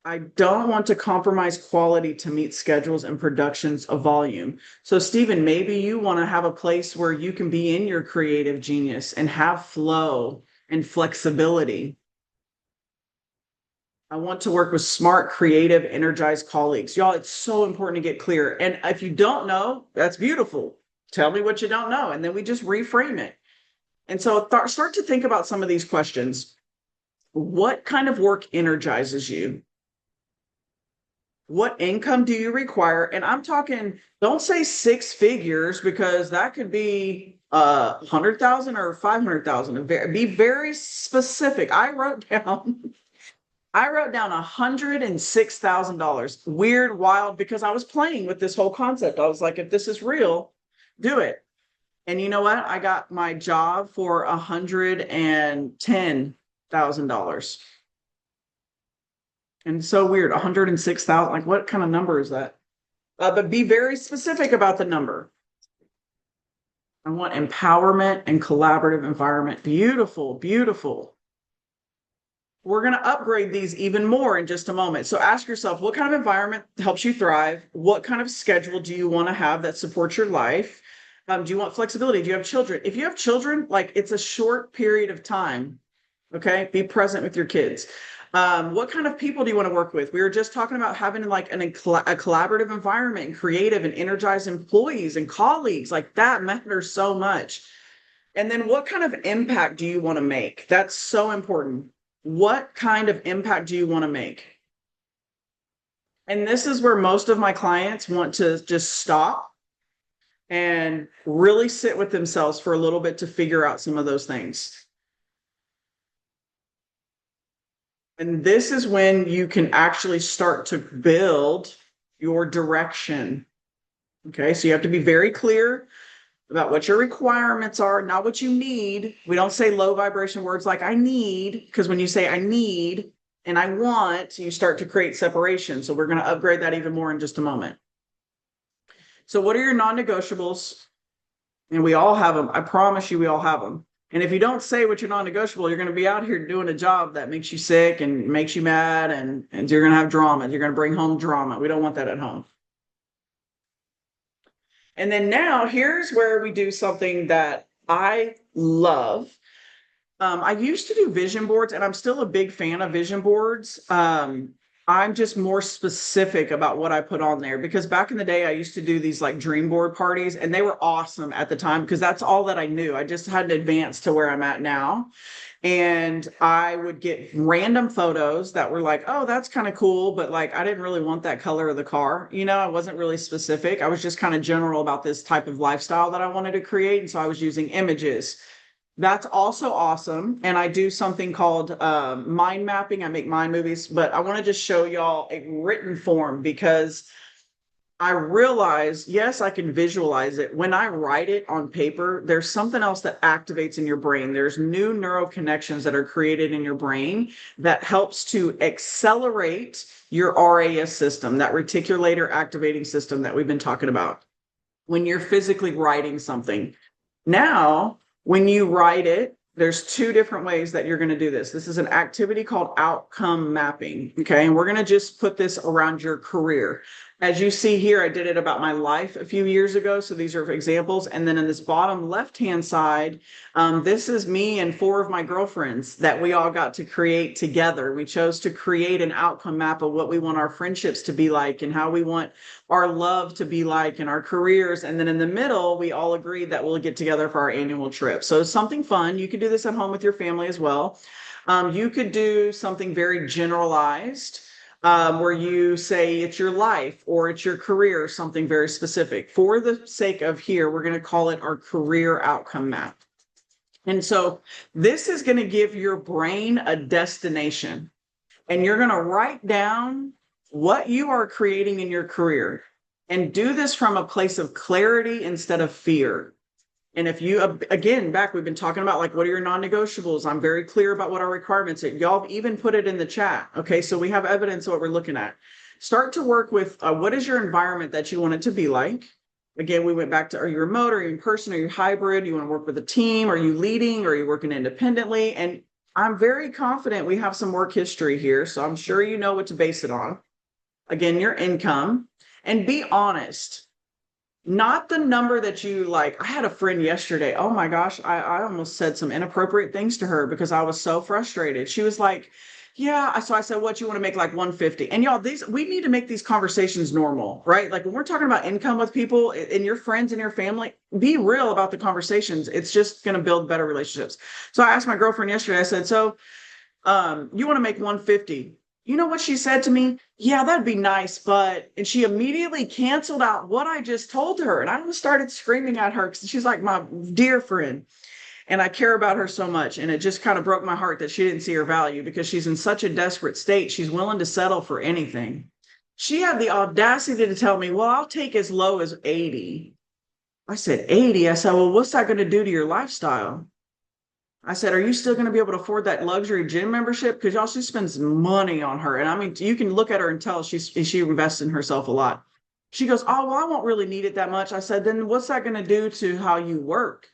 I don't want to compromise quality to meet schedules and productions of volume. So, Stephen, maybe you want to have a place where you can be in your creative genius and have flow and flexibility. I want to work with smart, creative, energized colleagues. Y'all, it's so important to get clear. And if you don't know, that's beautiful. Tell me what you don't know, and then we just reframe it. And so start to think about some of these questions. What kind of work energizes you? What income do you require? And I'm talking, don't say 6 figures, because that could be 100,000 or 500,000. Be very specific. I wrote down $106,000. Weird, wild, because I was playing with this whole concept. I was like, if this is real, do it. And you know what? I got my job for $110,000. And so weird, 106,000. Like, what kind of number is that? But be very specific about the number. I want empowerment and collaborative environment. Beautiful, beautiful. We're going to upgrade these even more in just a moment. So ask yourself, what kind of environment helps you thrive? What kind of schedule do you want to have that supports your life? Do you want flexibility? Do you have children? If you have children, like, it's a short period of time. Okay. Be present with your kids. What kind of people do you want to work with? We were just talking about having like a collaborative environment, and creative and energized employees and colleagues. Like, that matters so much. And then what kind of impact do you want to make? That's so important. What kind of impact do you want to make? And this is where most of my clients want to just stop and really sit with themselves for a little bit to figure out some of those things. And this is when you can actually start to build your direction. Okay, so you have to be very clear about what your requirements are, not what you need. We don't say low vibration words like I need, because when you say I need and I want, you start to create separation. So we're going to upgrade that even more in just a moment. So what are your non-negotiables? And we all have them. I promise you, we all have them. And if you don't say what your non-negotiable, you're going to be out here doing a job that makes you sick and makes you mad, and you're going to have drama. You're going to bring home drama. We don't want that at home. And then now here's where we do something that I love. I used to do vision boards, and I'm still a big fan of vision boards. I'm just more specific about what I put on there because back in the day, I used to do these like dream board parties, and they were awesome at the time because that's all that I knew. I just hadn't advanced to where I'm at now. And I would get random photos that were like, oh, that's kind of cool, but like I didn't really want that color of the car. I wasn't really specific. I was just kind of general about this type of lifestyle that I wanted to create. And so I was using images. That's also awesome. And I do something called mind mapping. I make mind movies, but I want to just show y'all a written form because I realize, yes, I can visualize it. When I write it on paper, there's something else that activates in your brain. There's new neural connections that are created in your brain that helps to accelerate your RAS system, that reticular activating system that we've been talking about when you're physically writing something. Now, when you write it, there's two different ways that you're going to do this. This is an activity called outcome mapping. Okay. And we're going to just put this around your career. As you see here, I did it about my life a few years ago. So these are examples. And then in this bottom left-hand side, this is me and 4 of my girlfriends that we all got to create together. We chose to create an outcome map of what we want our friendships to be like and how we want our love to be like in our careers. And then in the middle, we all agreed that we'll get together for our annual trip. So it's something fun. You can do this at home with your family as well. You could do something very generalized. Where you say it's your life or it's your career, something very specific. For the sake of here, we're going to call it our career outcome map. And so this is going to give your brain a destination, and you're going to write down what you are creating in your career and do this from a place of clarity instead of fear. And if you, again, we've been talking about like, what are your non-negotiables? I'm very clear about what our requirements are. Y'all even put it in the chat. Okay. So we have evidence of what we're looking at. Start to work with what is your environment that you want it to be like? Again, we went back to, are you remote? Are you in person? Are you hybrid? You want to work with a team? Are you leading? Are you working independently? And I'm very confident we have some work history here. So I'm sure you know what to base it on. Again, your income, and be honest. Not the number that you like. I had a friend yesterday. Oh my gosh, I almost said some inappropriate things to her because I was so frustrated. She was like, yeah. So I said, what, you want to make like 150? And y'all, we need to make these conversations normal, right? Like when we're talking about income with people and your friends and your family, be real about the conversations. It's just going to build better relationships. So I asked my girlfriend yesterday, I said, so you want to make 150? You know what she said to me? Yeah, that'd be nice, but, and she immediately canceled out what I just told her. And I just started screaming at her because she's like my dear friend and I care about her so much. And it just kind of broke my heart that she didn't see her value because she's in such a desperate state. She's willing to settle for anything. She had the audacity to tell me, well, I'll take as low as 80. I said, 80? I said, well, what's that going to do to your lifestyle? I said, are you still going to be able to afford that luxury gym membership? Because y'all, she spends money on her. And I mean, you can look at her and tell she invests in herself a lot. She goes, oh, well, I won't really need it that much. I said, then what's that going to do to how you work?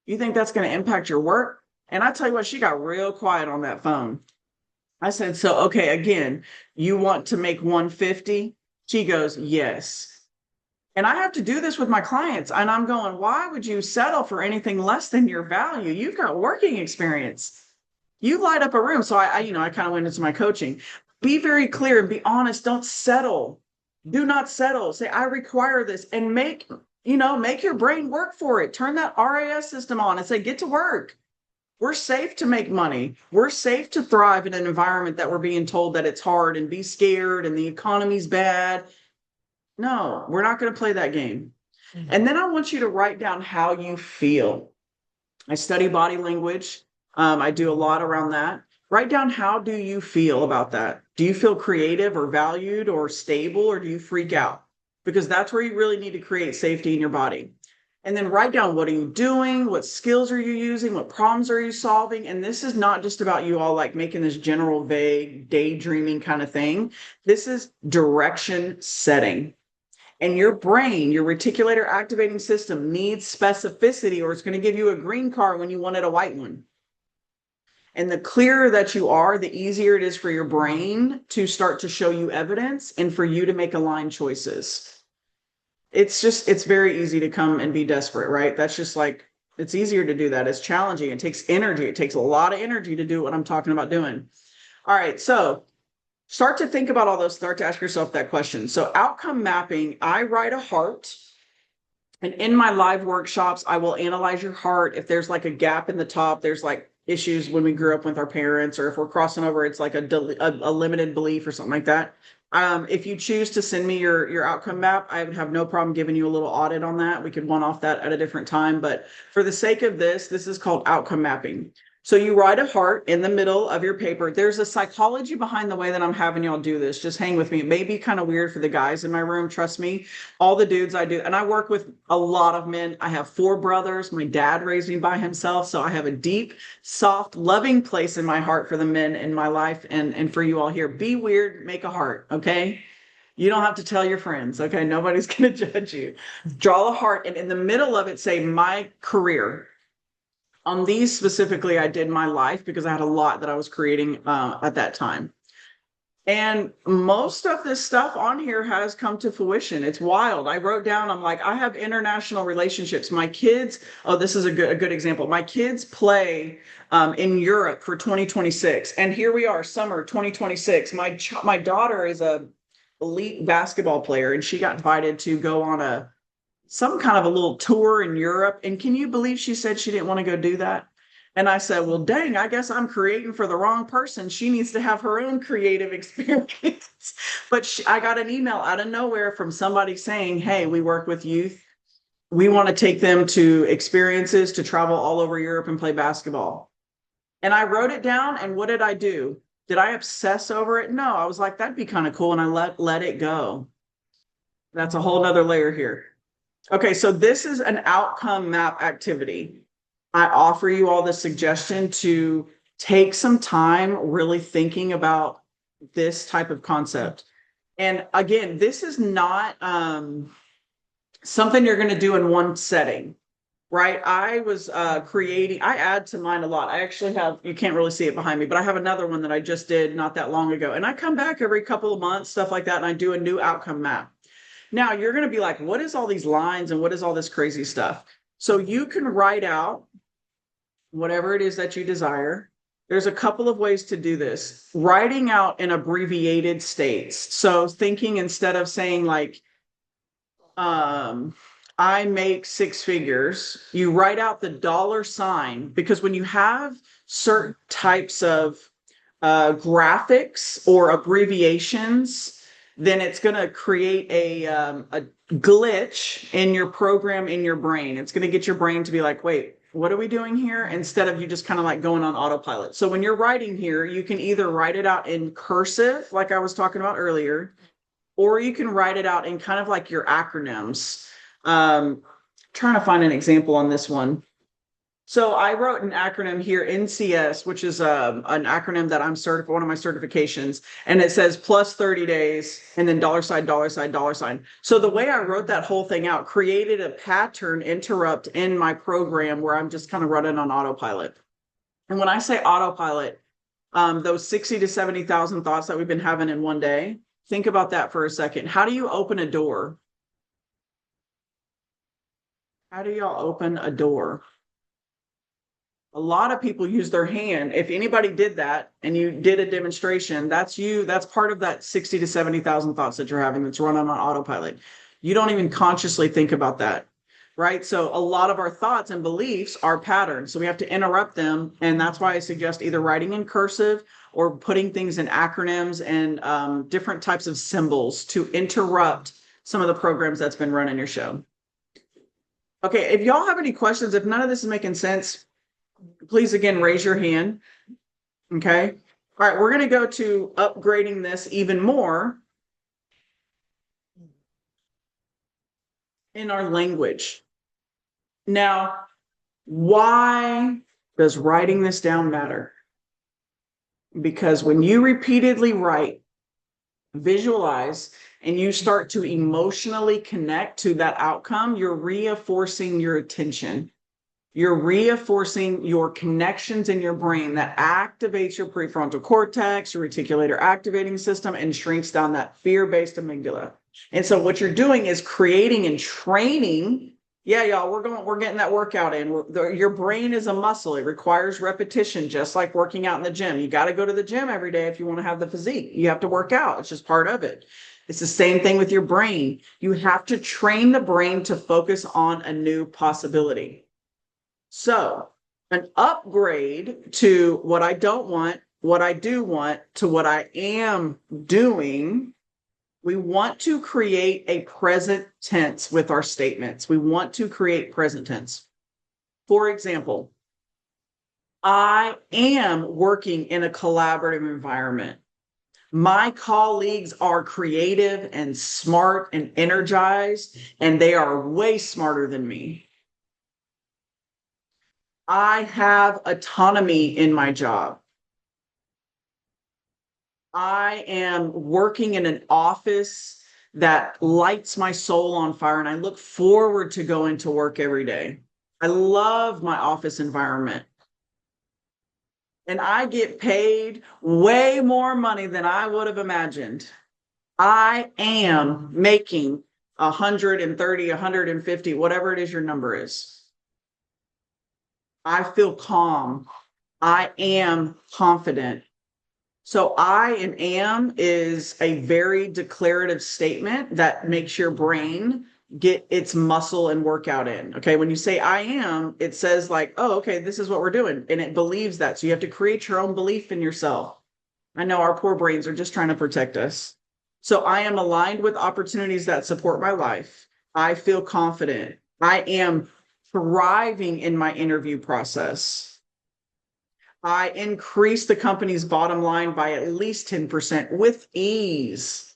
You think that's going to impact your work? And I tell you what, she got real quiet on that phone. I said, so, okay, again, you want to make 150? She goes, yes. And I have to do this with my clients. And I'm going, why would you settle for anything less than your value? You've got working experience. You light up a room. So I kind of went into my coaching. Be very clear and be honest. Don't settle. Do not settle. Say, I require this, and make your brain work for it. Turn that RAS system on and say, get to work. We're safe to make money. We're safe to thrive in an environment that we're being told that it's hard and be scared and the economy's bad. No, we're not going to play that game. Mm-hmm. And then I want you to write down how you feel. I study body language. I do a lot around that. Write down, how do you feel about that? Do you feel creative or valued or stable, or do you freak out? Because that's where you really need to create safety in your body. And then write down, what are you doing? What skills are you using? What problems are you solving? And this is not just about you all like making this general vague daydreaming kind of thing. This is direction setting. And your brain, your reticular activating system, needs specificity, or it's going to give you a green car when you wanted a white one. And the clearer that you are, the easier it is for your brain to start to show you evidence and for you to make aligned choices. it's very easy to come and be desperate, right? That's just like, it's easier to do that. It's challenging. It takes energy. It takes a lot of energy to do what I'm talking about doing. All right. So start to think about all those, start to ask yourself that question. So outcome mapping, I write a heart. And in my live workshops, I will analyze your heart. If there's like a gap in the top, there's like issues when we grew up with our parents, or if we're crossing over, it's like a limited belief or something like that. If you choose to send me your outcome map, I would have no problem giving you a little audit on that. We could one off that at a different time. But for the sake of this is called outcome mapping. So you write a heart in the middle of your paper. There's a psychology behind the way that I'm having y'all do this. Just hang with me. It may be kind of weird for the guys in my room. Trust me. All the dudes I do, and I work with a lot of men. I have 4 brothers. My dad raised me by himself. So I have a deep, soft, loving place in my heart for the men in my life and for you all here. Be weird, make a heart, okay? You don't have to tell your friends, okay? Nobody's going to judge you. Draw a heart, and in the middle of it, say, my career. On these specifically, I did my life because I had a lot that I was creating at that time. And most of this stuff on here has come to fruition. It's wild. I wrote down, I'm like, I have international relationships. My kids, oh, this is a good example. My kids play in Europe for 2026. And here we are, summer 2026. My daughter is a elite basketball player, and she got invited to go on some kind of a little tour in Europe. And can you believe she said she didn't want to go do that? And I said, well, dang, I guess I'm creating for the wrong person. She needs to have her own creative experience. But I got an email out of nowhere from somebody saying, hey, we work with youth. We want to take them to experiences to travel all over Europe and play basketball. And I wrote it down. And what did I do? Did I obsess over it? No, I was like, that'd be kind of cool. And I let it go. That's a whole nother layer here. Okay, so this is an outcome map activity. I offer you all the suggestion to take some time really thinking about this type of concept. And again, this is not something you're going to do in one setting, right? I was I add to mine a lot. I actually have, you can't really see it behind me, but I have another one that I just did not that long ago. And I come back every couple of months, stuff like that, and I do a new outcome map. Now you're going to be like, what is all these lines and what is all this crazy stuff? So you can write out whatever it is that you desire. There's a couple of ways to do this. Writing out in abbreviated states. So thinking, instead of saying like, I make 6 figures, you write out the $sign, because when you have certain types of graphics or abbreviations, then it's going to create a glitch in your program in your brain. It's going to get your brain to be like, wait, what are we doing here? Instead of you just kind of like going on autopilot. So when you're writing here, you can either write it out in cursive, like I was talking about earlier, or you can write it out in kind of like your acronyms. Trying to find an example on this one. So I wrote an acronym here, NCS, which is an acronym that I'm certified, one of my certifications, and it says plus 30 days and then $sign, $sign. So the way I wrote that whole thing out created a pattern interrupt in my program where I'm just kind of running on autopilot. And when I say autopilot, those 60 to 70,000 thoughts that we've been having in one day, think about that for a second. How do you open a door? How do y'all open a door? A lot of people use their hand. If anybody did that and you did a demonstration, that's you. That's part of that 60 to 70,000 thoughts that you're having that's running on autopilot. You don't even consciously think about that, right? So a lot of our thoughts and beliefs are patterns. So we have to interrupt them. And that's why I suggest either writing in cursive or putting things in acronyms and different types of symbols to interrupt some of the programs that's been running your show. Okay, if y'all have any questions, if none of this is making sense, please, again, raise your hand. Okay. All right. We're going to go to upgrading this even more in our language. Now, why does writing this down matter? Because when you repeatedly write, visualize, and you start to emotionally connect to that outcome, you're reinforcing your attention. You're reinforcing your connections in your brain that activates your prefrontal cortex, your reticular activating system, and shrinks down that fear-based amygdala. And so what you're doing is creating and training. Yeah, y'all, we're getting that workout in. Your brain is a muscle. It requires repetition, just like working out in the gym. You got to go to the gym every day if you want to have the physique. You have to work out. It's just part of it. It's the same thing with your brain. You have to train the brain to focus on a new possibility. So, an upgrade to what I don't want, what I do want, to what I am doing. We want to create a present tense with our statements. We want to create present tense. For example, I am working in a collaborative environment. My colleagues are creative and smart and energized, and they are way smarter than me. I have autonomy in my job. I am working in an office that lights my soul on fire, and I look forward to going to work every day. I love my office environment. And I get paid way more money than I would have imagined. I am making 130, 150, whatever it is your number is. I feel calm. I am confident. So I and am is a very declarative statement that makes your brain get its muscle and workout in. Okay. When you say I am, it says like, oh, okay, this is what we're doing. And it believes that. So you have to create your own belief in yourself. I know our poor brains are just trying to protect us. So I am aligned with opportunities that support my life. I feel confident. I am thriving in my interview process. I increase the company's bottom line by at least 10% with ease.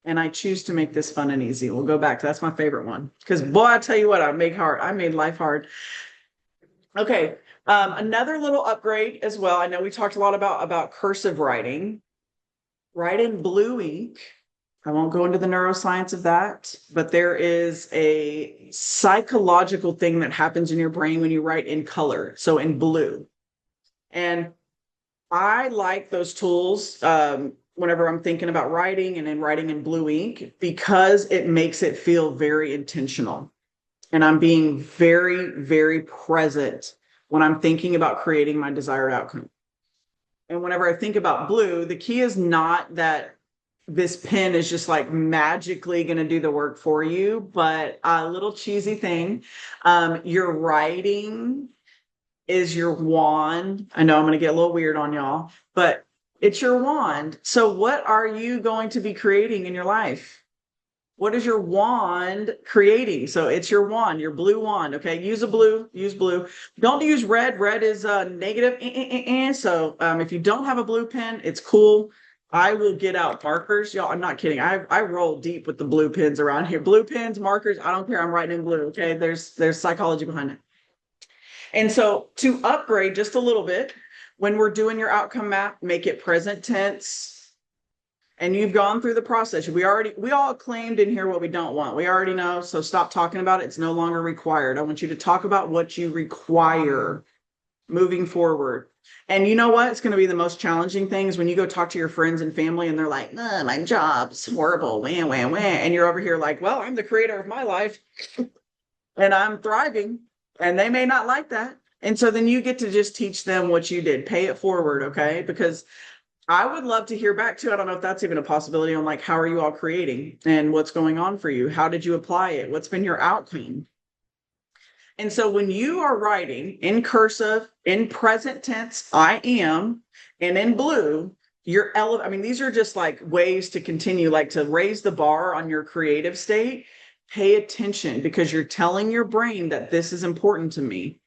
And I choose to make this fun and easy. We'll go back. That's my favorite one. Because boy, I tell you what, I made life hard. Okay. Another little upgrade as well. I know we talked a lot about cursive writing. Write in blue ink. I won't go into the neuroscience of that, but there is a psychological thing that happens in your brain when you write in color. So in blue. And I like those tools whenever I'm thinking about writing and then writing in blue ink because it makes it feel very intentional. And I'm being very, very present when I'm thinking about creating my desired outcome. And whenever I think about blue, the key is not that this pen is just like magically going to do the work for you, but a little cheesy thing. Your writing is your wand. I know I'm going to get a little weird on y'all, but it's your wand. So what are you going to be creating in your life? What is your wand creating? So it's your wand, your blue wand. Okay. Use blue. Don't use red. Red is negative. So if you don't have a blue pen, it's cool. I will get out markers. Y'all, I'm not kidding. I roll deep with the blue pens around here. Blue pens, markers. I don't care. I'm writing in blue. Okay. There's psychology behind it. And so to upgrade just a little bit, when we're doing your outcome map, make it present tense. And you've gone through the process. We all claimed in here what we don't want. We already know. So stop talking about it. It's no longer required. I want you to talk about what you require moving forward. And you know what? It's going to be the most challenging thing is when you go talk to your friends and family and they're like, my job's horrible. Wah, wah, wah. And you're over here like, well, I'm the creator of my life and I'm thriving. And they may not like that. And so then you get to just teach them what you did. Pay it forward, okay? Because I would love to hear back too. I don't know if that's even a possibility on like, how are you all creating and what's going on for you? How did you apply it? What's been your outcome? And so when you are writing in cursive, in present tense, I am, and in blue, these are just like ways to continue, like to raise the bar on your creative state. Pay attention because you're telling your brain that this is important to me.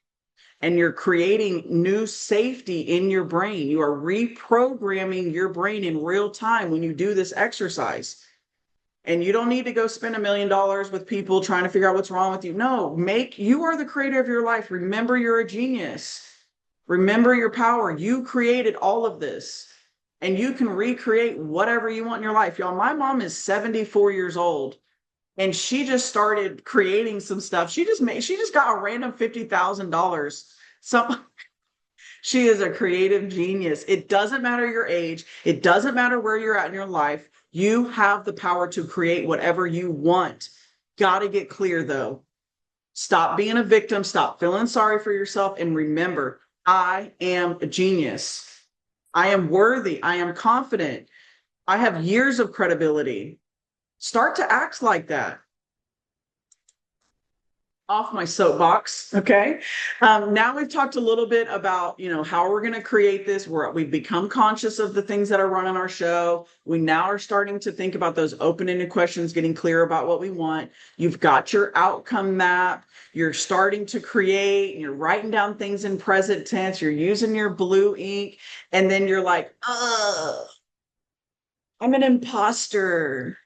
And you're creating new safety in your brain. You are reprogramming your brain in real time when you do this exercise. And you don't need to go spend $1 million with people trying to figure out what's wrong with you. No, you are the creator of your life. Remember, you're a genius. Remember your power. You created all of this. And you can recreate whatever you want in your life. Y'all, my mom is 74 years old. And she just started creating some stuff. She just got a random $50,000. So she is a creative genius. It doesn't matter your age. It doesn't matter where you're at in your life. You have the power to create whatever you want. Got to get clear though. Stop being a victim. Stop feeling sorry for yourself. And remember, I am a genius. I am worthy. I am confident. I have years of credibility. Start to act like that. Off my soapbox. Okay. Now we've talked a little bit about, how we're going to create this. We've become conscious of the things that are running our show. We now are starting to think about those open-ended questions, getting clear about what we want. You've got your outcome map. You're starting to create, you're writing down things in present tense. You're using your blue ink. And then you're like, I'm an imposter.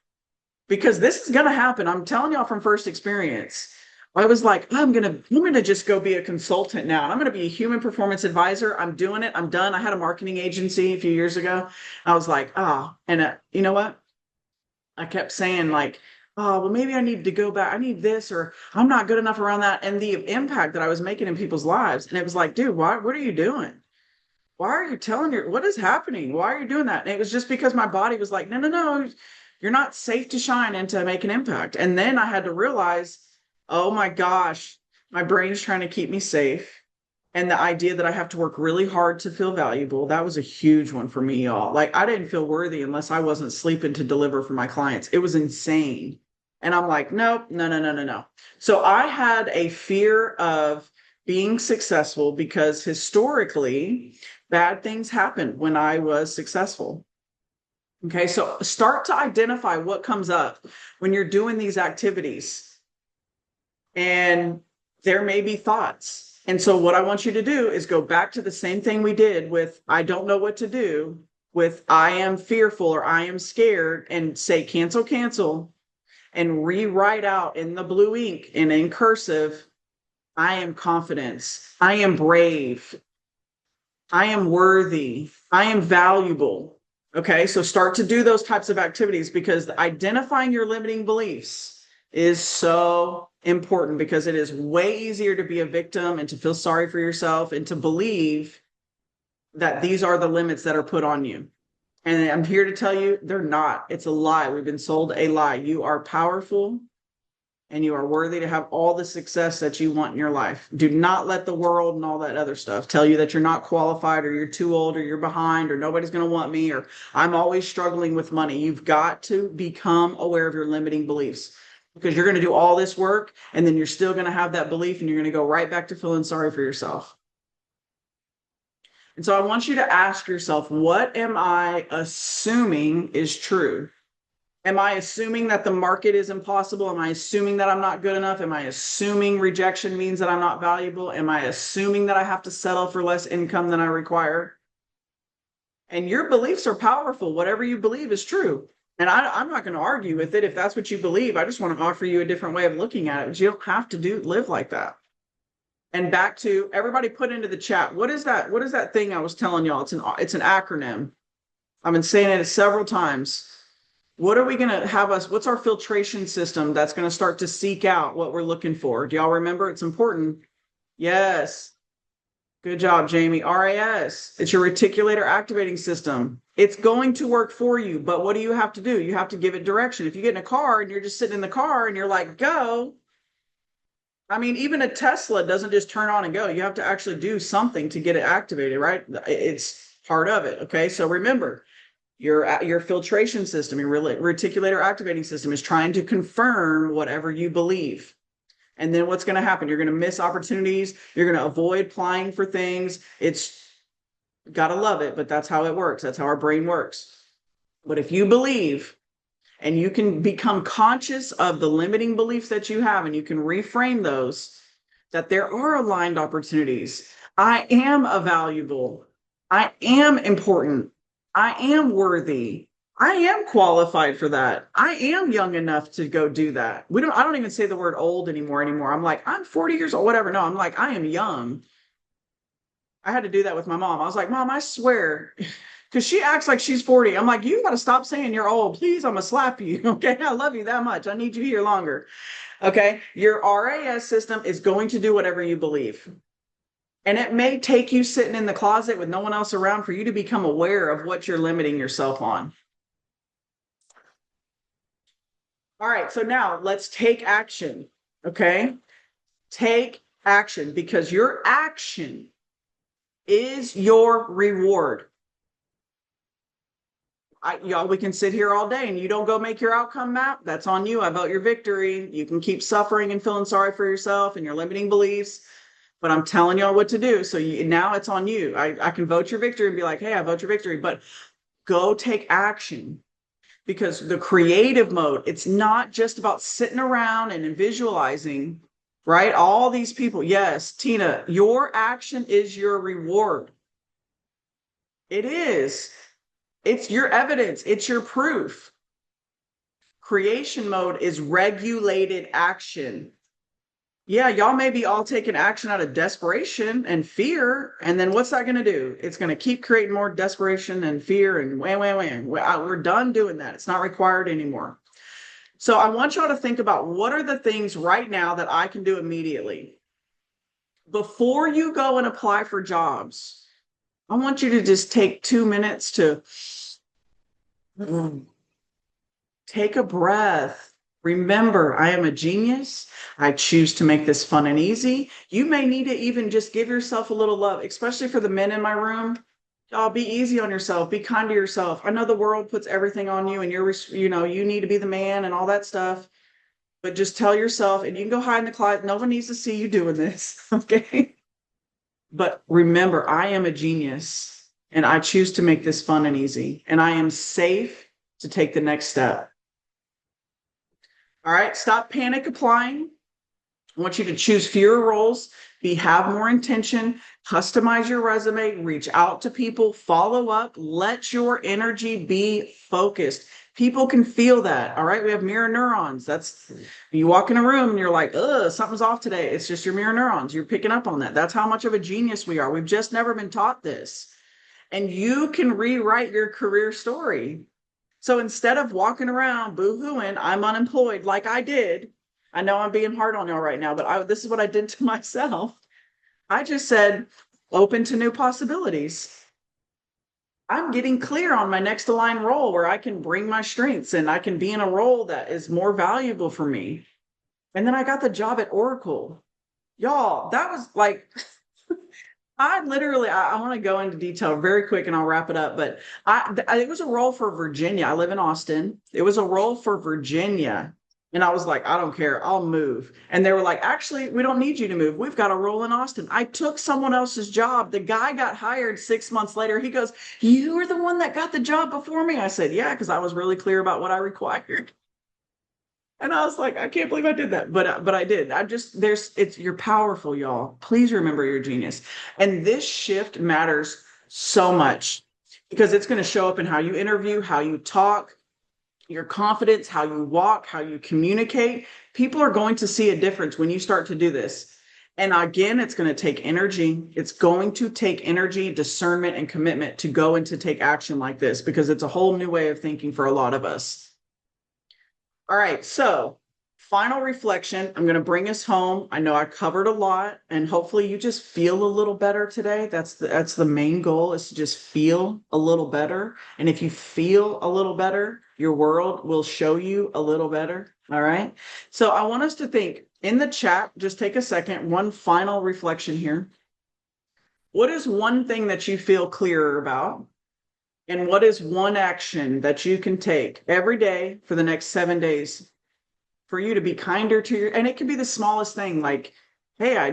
Because this is going to happen. I'm telling y'all from first experience. I was like, I'm gonna just go be a consultant now. I'm gonna be a human performance advisor. I'm doing it. I'm done. I had a marketing agency a few years ago. I was like, and you know what? I kept saying like, well, maybe I need to go back. I need this, or I'm not good enough around that. And the impact that I was making in people's lives. And it was like, dude, what are you doing? Why are you telling what is happening? Why are you doing that? And it was just because my body was like, no, you're not safe to shine and to make an impact. And then I had to realize, oh my gosh, my brain's trying to keep me safe. And the idea that I have to work really hard to feel valuable, that was a huge one for me, y'all. Like, I didn't feel worthy unless I wasn't sleeping to deliver for my clients. It was insane. And I'm like, nope, no. So I had a fear of being successful because historically, bad things happened when I was successful. Okay, so start to identify what comes up when you're doing these activities. And there may be thoughts. And so what I want you to do is go back to the same thing we did with I don't know what to do, with I am fearful or I am scared, and say cancel, and rewrite out in the blue ink and in cursive, I am confidence, I am brave, I am worthy, I am valuable. Okay, so start to do those types of activities, because identifying your limiting beliefs is so important, because it is way easier to be a victim and to feel sorry for yourself and to believe that these are the limits that are put on you. And I'm here to tell you, they're not. It's a lie. We've been sold a lie. You are powerful and you are worthy to have all the success that you want in your life. Do not let the world and all that other stuff tell you that you're not qualified, or you're too old, or you're behind, or nobody's going to want me, or I'm always struggling with money. You've got to become aware of your limiting beliefs, because you're going to do all this work and then you're still going to have that belief, and you're going to go right back to feeling sorry for yourself. And so I want you to ask yourself, what am I assuming is true? Am I assuming that the market is impossible? Am I assuming that I'm not good enough? Am I assuming rejection means that I'm not valuable? Am I assuming that I have to settle for less income than I require? And your beliefs are powerful. Whatever you believe is true. And I'm not going to argue with it if that's what you believe. I just want to offer you a different way of looking at it. But you don't have to live like that. And back to everybody, put into the chat, what is that? What is that thing I was telling y'all? It's an acronym. I've been saying it several times. What are we going to have what's our filtration system that's going to start to seek out what we're looking for? Do y'all remember? It's important. Yes. Good job, Jamie. RAS. It's your reticular activating system. It's going to work for you, but what do you have to do? You have to give it direction. If you get in a car and you're just sitting in the car and you're like, go. I mean, even a Tesla doesn't just turn on and go. You have to actually do something to get it activated, right? It's part of it. Okay. So remember, your filtration system, your reticular activating system is trying to confirm whatever you believe. And then what's going to happen? You're going to miss opportunities. You're going to avoid applying for things. It's got to love it, but that's how it works. That's how our brain works. But if you believe, and you can become conscious of the limiting beliefs that you have, and you can reframe those, that there are aligned opportunities. I am valuable. I am important. I am worthy. I am qualified for that. I am young enough to go do that. I don't even say the word old anymore. I'm like, I'm 40 years old, whatever. No, I'm like, I am young. I had to do that with my mom. I was like, Mom, I swear, because she acts like she's 40. I'm like, you got to stop saying you're old. Please, I'm going to slap you. Okay. I love you that much. I need you here longer. Okay. Your RAS system is going to do whatever you believe. And it may take you sitting in the closet with no one else around for you to become aware of what you're limiting yourself on. All right, so now let's take action. Okay. Take action, because your action is your reward. Y'all, we can sit here all day and you don't go make your outcome map. That's on you. I vote your victory. You can keep suffering and feeling sorry for yourself and your limiting beliefs, but I'm telling y'all what to do. So now it's on you. I can vote your victory and be like, hey, I vote your victory, but go take action. Because the creative mode, it's not just about sitting around and visualizing, right? All these people. Yes, Tina, your action is your reward. It is. It's your evidence. It's your proof. Creation mode is regulated action. Yeah, y'all may be all taking action out of desperation and fear. And then what's that going to do? It's going to keep creating more desperation and fear and wham. We're done doing that. It's not required anymore. So I want y'all to think about, what are the things right now that I can do immediately? Before you go and apply for jobs, I want you to just take 2 minutes to take a breath. Remember, I am a genius. I choose to make this fun and easy. You may need to even just give yourself a little love, especially for the men in my room. Y'all, be easy on yourself. Be kind to yourself. I know the world puts everything on you and you need to be the man and all that stuff. But just tell yourself, and you can go hide in the closet. No one needs to see you doing this, okay? But remember, I am a genius and I choose to make this fun and easy. And I am safe to take the next step. All right, stop panic applying. I want you to choose fewer roles, have more intention, customize your resume, reach out to people, follow up, let your energy be focused. People can feel that. All right, we have mirror neurons. That's, you walk in a room and you're like, something's off today. It's just your mirror neurons. You're picking up on that. That's how much of a genius we are. We've just never been taught this. And you can rewrite your career story. So instead of walking around boo-hooing, I'm unemployed like I did. I know I'm being hard on y'all right now, but this is what I did to myself. I just said, open to new possibilities. I'm getting clear on my next aligned role where I can bring my strengths and I can be in a role that is more valuable for me. And then I got the job at Oracle. Y'all, that was like, I want to go into detail very quick and I'll wrap it up. But it was a role for Virginia. I live in Austin. It was a role for Virginia. And I was like, I don't care. I'll move. And they were like, actually, we don't need you to move. We've got a role in Austin. I took someone else's job. The guy got hired 6 months later. He goes, you were the one that got the job before me. I said, yeah, because I was really clear about what I required. And I was like, I can't believe I did that. But I did. You're powerful, y'all. Please remember you're a genius. And this shift matters so much because it's going to show up in how you interview, how you talk, your confidence, how you walk, how you communicate. People are going to see a difference when you start to do this. And again, it's going to take energy. It's going to take energy, discernment, and commitment to go and to take action like this because it's a whole new way of thinking for a lot of us. All right, so final reflection. I'm going to bring us home. I know I covered a lot, and hopefully you just feel a little better today. That's the main goal, is to just feel a little better. And if you feel a little better, your world will show you a little better. All right. So I want us to think in the chat, just take a second, one final reflection here. What is one thing that you feel clearer about? And what is one action that you can take every day for the next 7 days for you to be kinder to and it can be the smallest thing, like, hey, I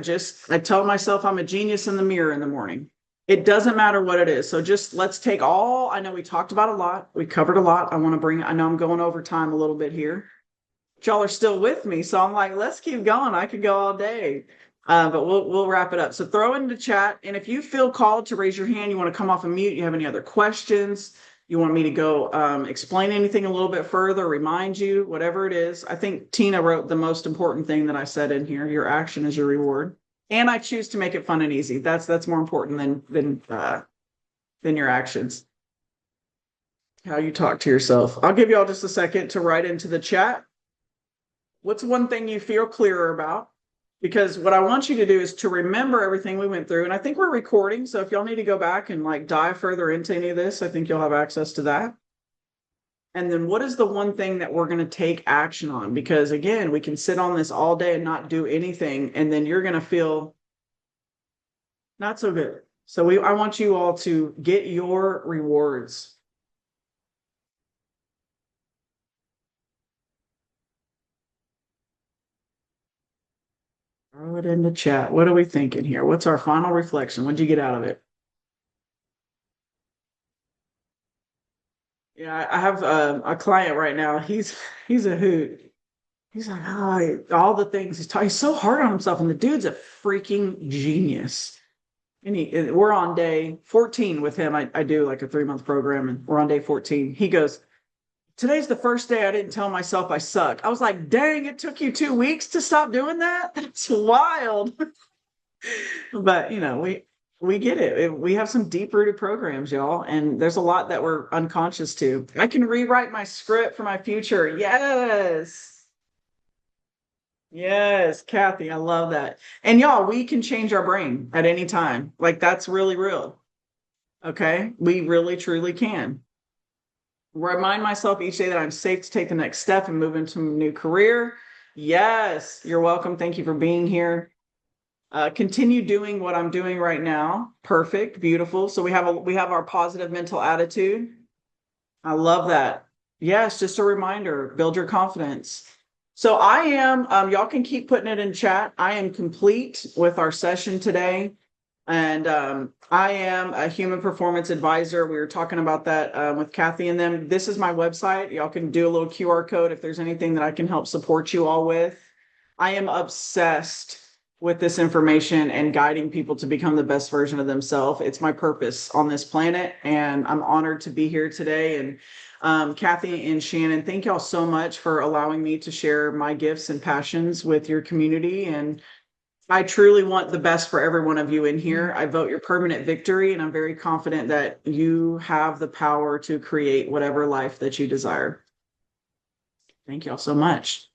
tell myself I'm a genius in the mirror in the morning. It doesn't matter what it is. So just let's take I know we talked about a lot. We covered a lot. I know I'm going over time a little bit here. But y'all are still with me. So I'm like, let's keep going. I could go all day. But we'll wrap it up. So throw it in the chat. And if you feel called to raise your hand, you want to come off of mute, you have any other questions, you want me to go explain anything a little bit further, remind you, whatever it is. I think Tina wrote the most important thing that I said in here. Your action is your reward. And I choose to make it fun and easy. That's more important than your actions. How you talk to yourself. I'll give you all just a second to write into the chat. What's one thing you feel clearer about? Because what I want you to do is to remember everything we went through. And I think we're recording. So if y'all need to go back and like dive further into any of this, I think you'll have access to that. And then what is the one thing that we're going to take action on? Because again, we can sit on this all day and not do anything, and then you're going to feel not so good. So I want you all to get your rewards. Throw it in the chat. What are we thinking here? What's our final reflection? What did you get out of it? Yeah, I have a client right now. He's a hoot. He's like, oh, all the things he's so hard on himself, and the dude's a freaking genius. And we're on day 14 with him. I do like a 3-month program, and we're on day 14. He goes, today's the first day I didn't tell myself I suck. I was like, dang, it took you 2 weeks to stop doing that? That's wild. But we get it. We have some deep rooted programs, y'all, and there's a lot that we're unconscious to. I can rewrite my script for my future. Yes, Kathy, I love that. And y'all, we can change our brain at any time. Like, that's really real. Okay, we really truly can. Remind myself each day that I'm safe to take the next step and move into a new career. Yes, you're welcome. Thank you for being here. Continue doing what I'm doing right now. Perfect, beautiful. So we have our positive mental attitude. I love that. Yes, just a reminder, build your confidence. So I am, y'all can keep putting it in chat. I am complete with our session today. And I am a human performance advisor. We were talking about that with Kathy and them. This is my website. Y'all can do a little QR code if there's anything that I can help support you all with. I am obsessed with this information and guiding people to become the best version of themselves. It's my purpose on this planet, and I'm honored to be here today. And Kathy and Shannon, thank y'all so much for allowing me to share my gifts and passions with your community. And I truly want the best for every one of you in here. I vote your permanent victory, and I'm very confident that you have the power to create whatever life that you desire. Thank y'all so much.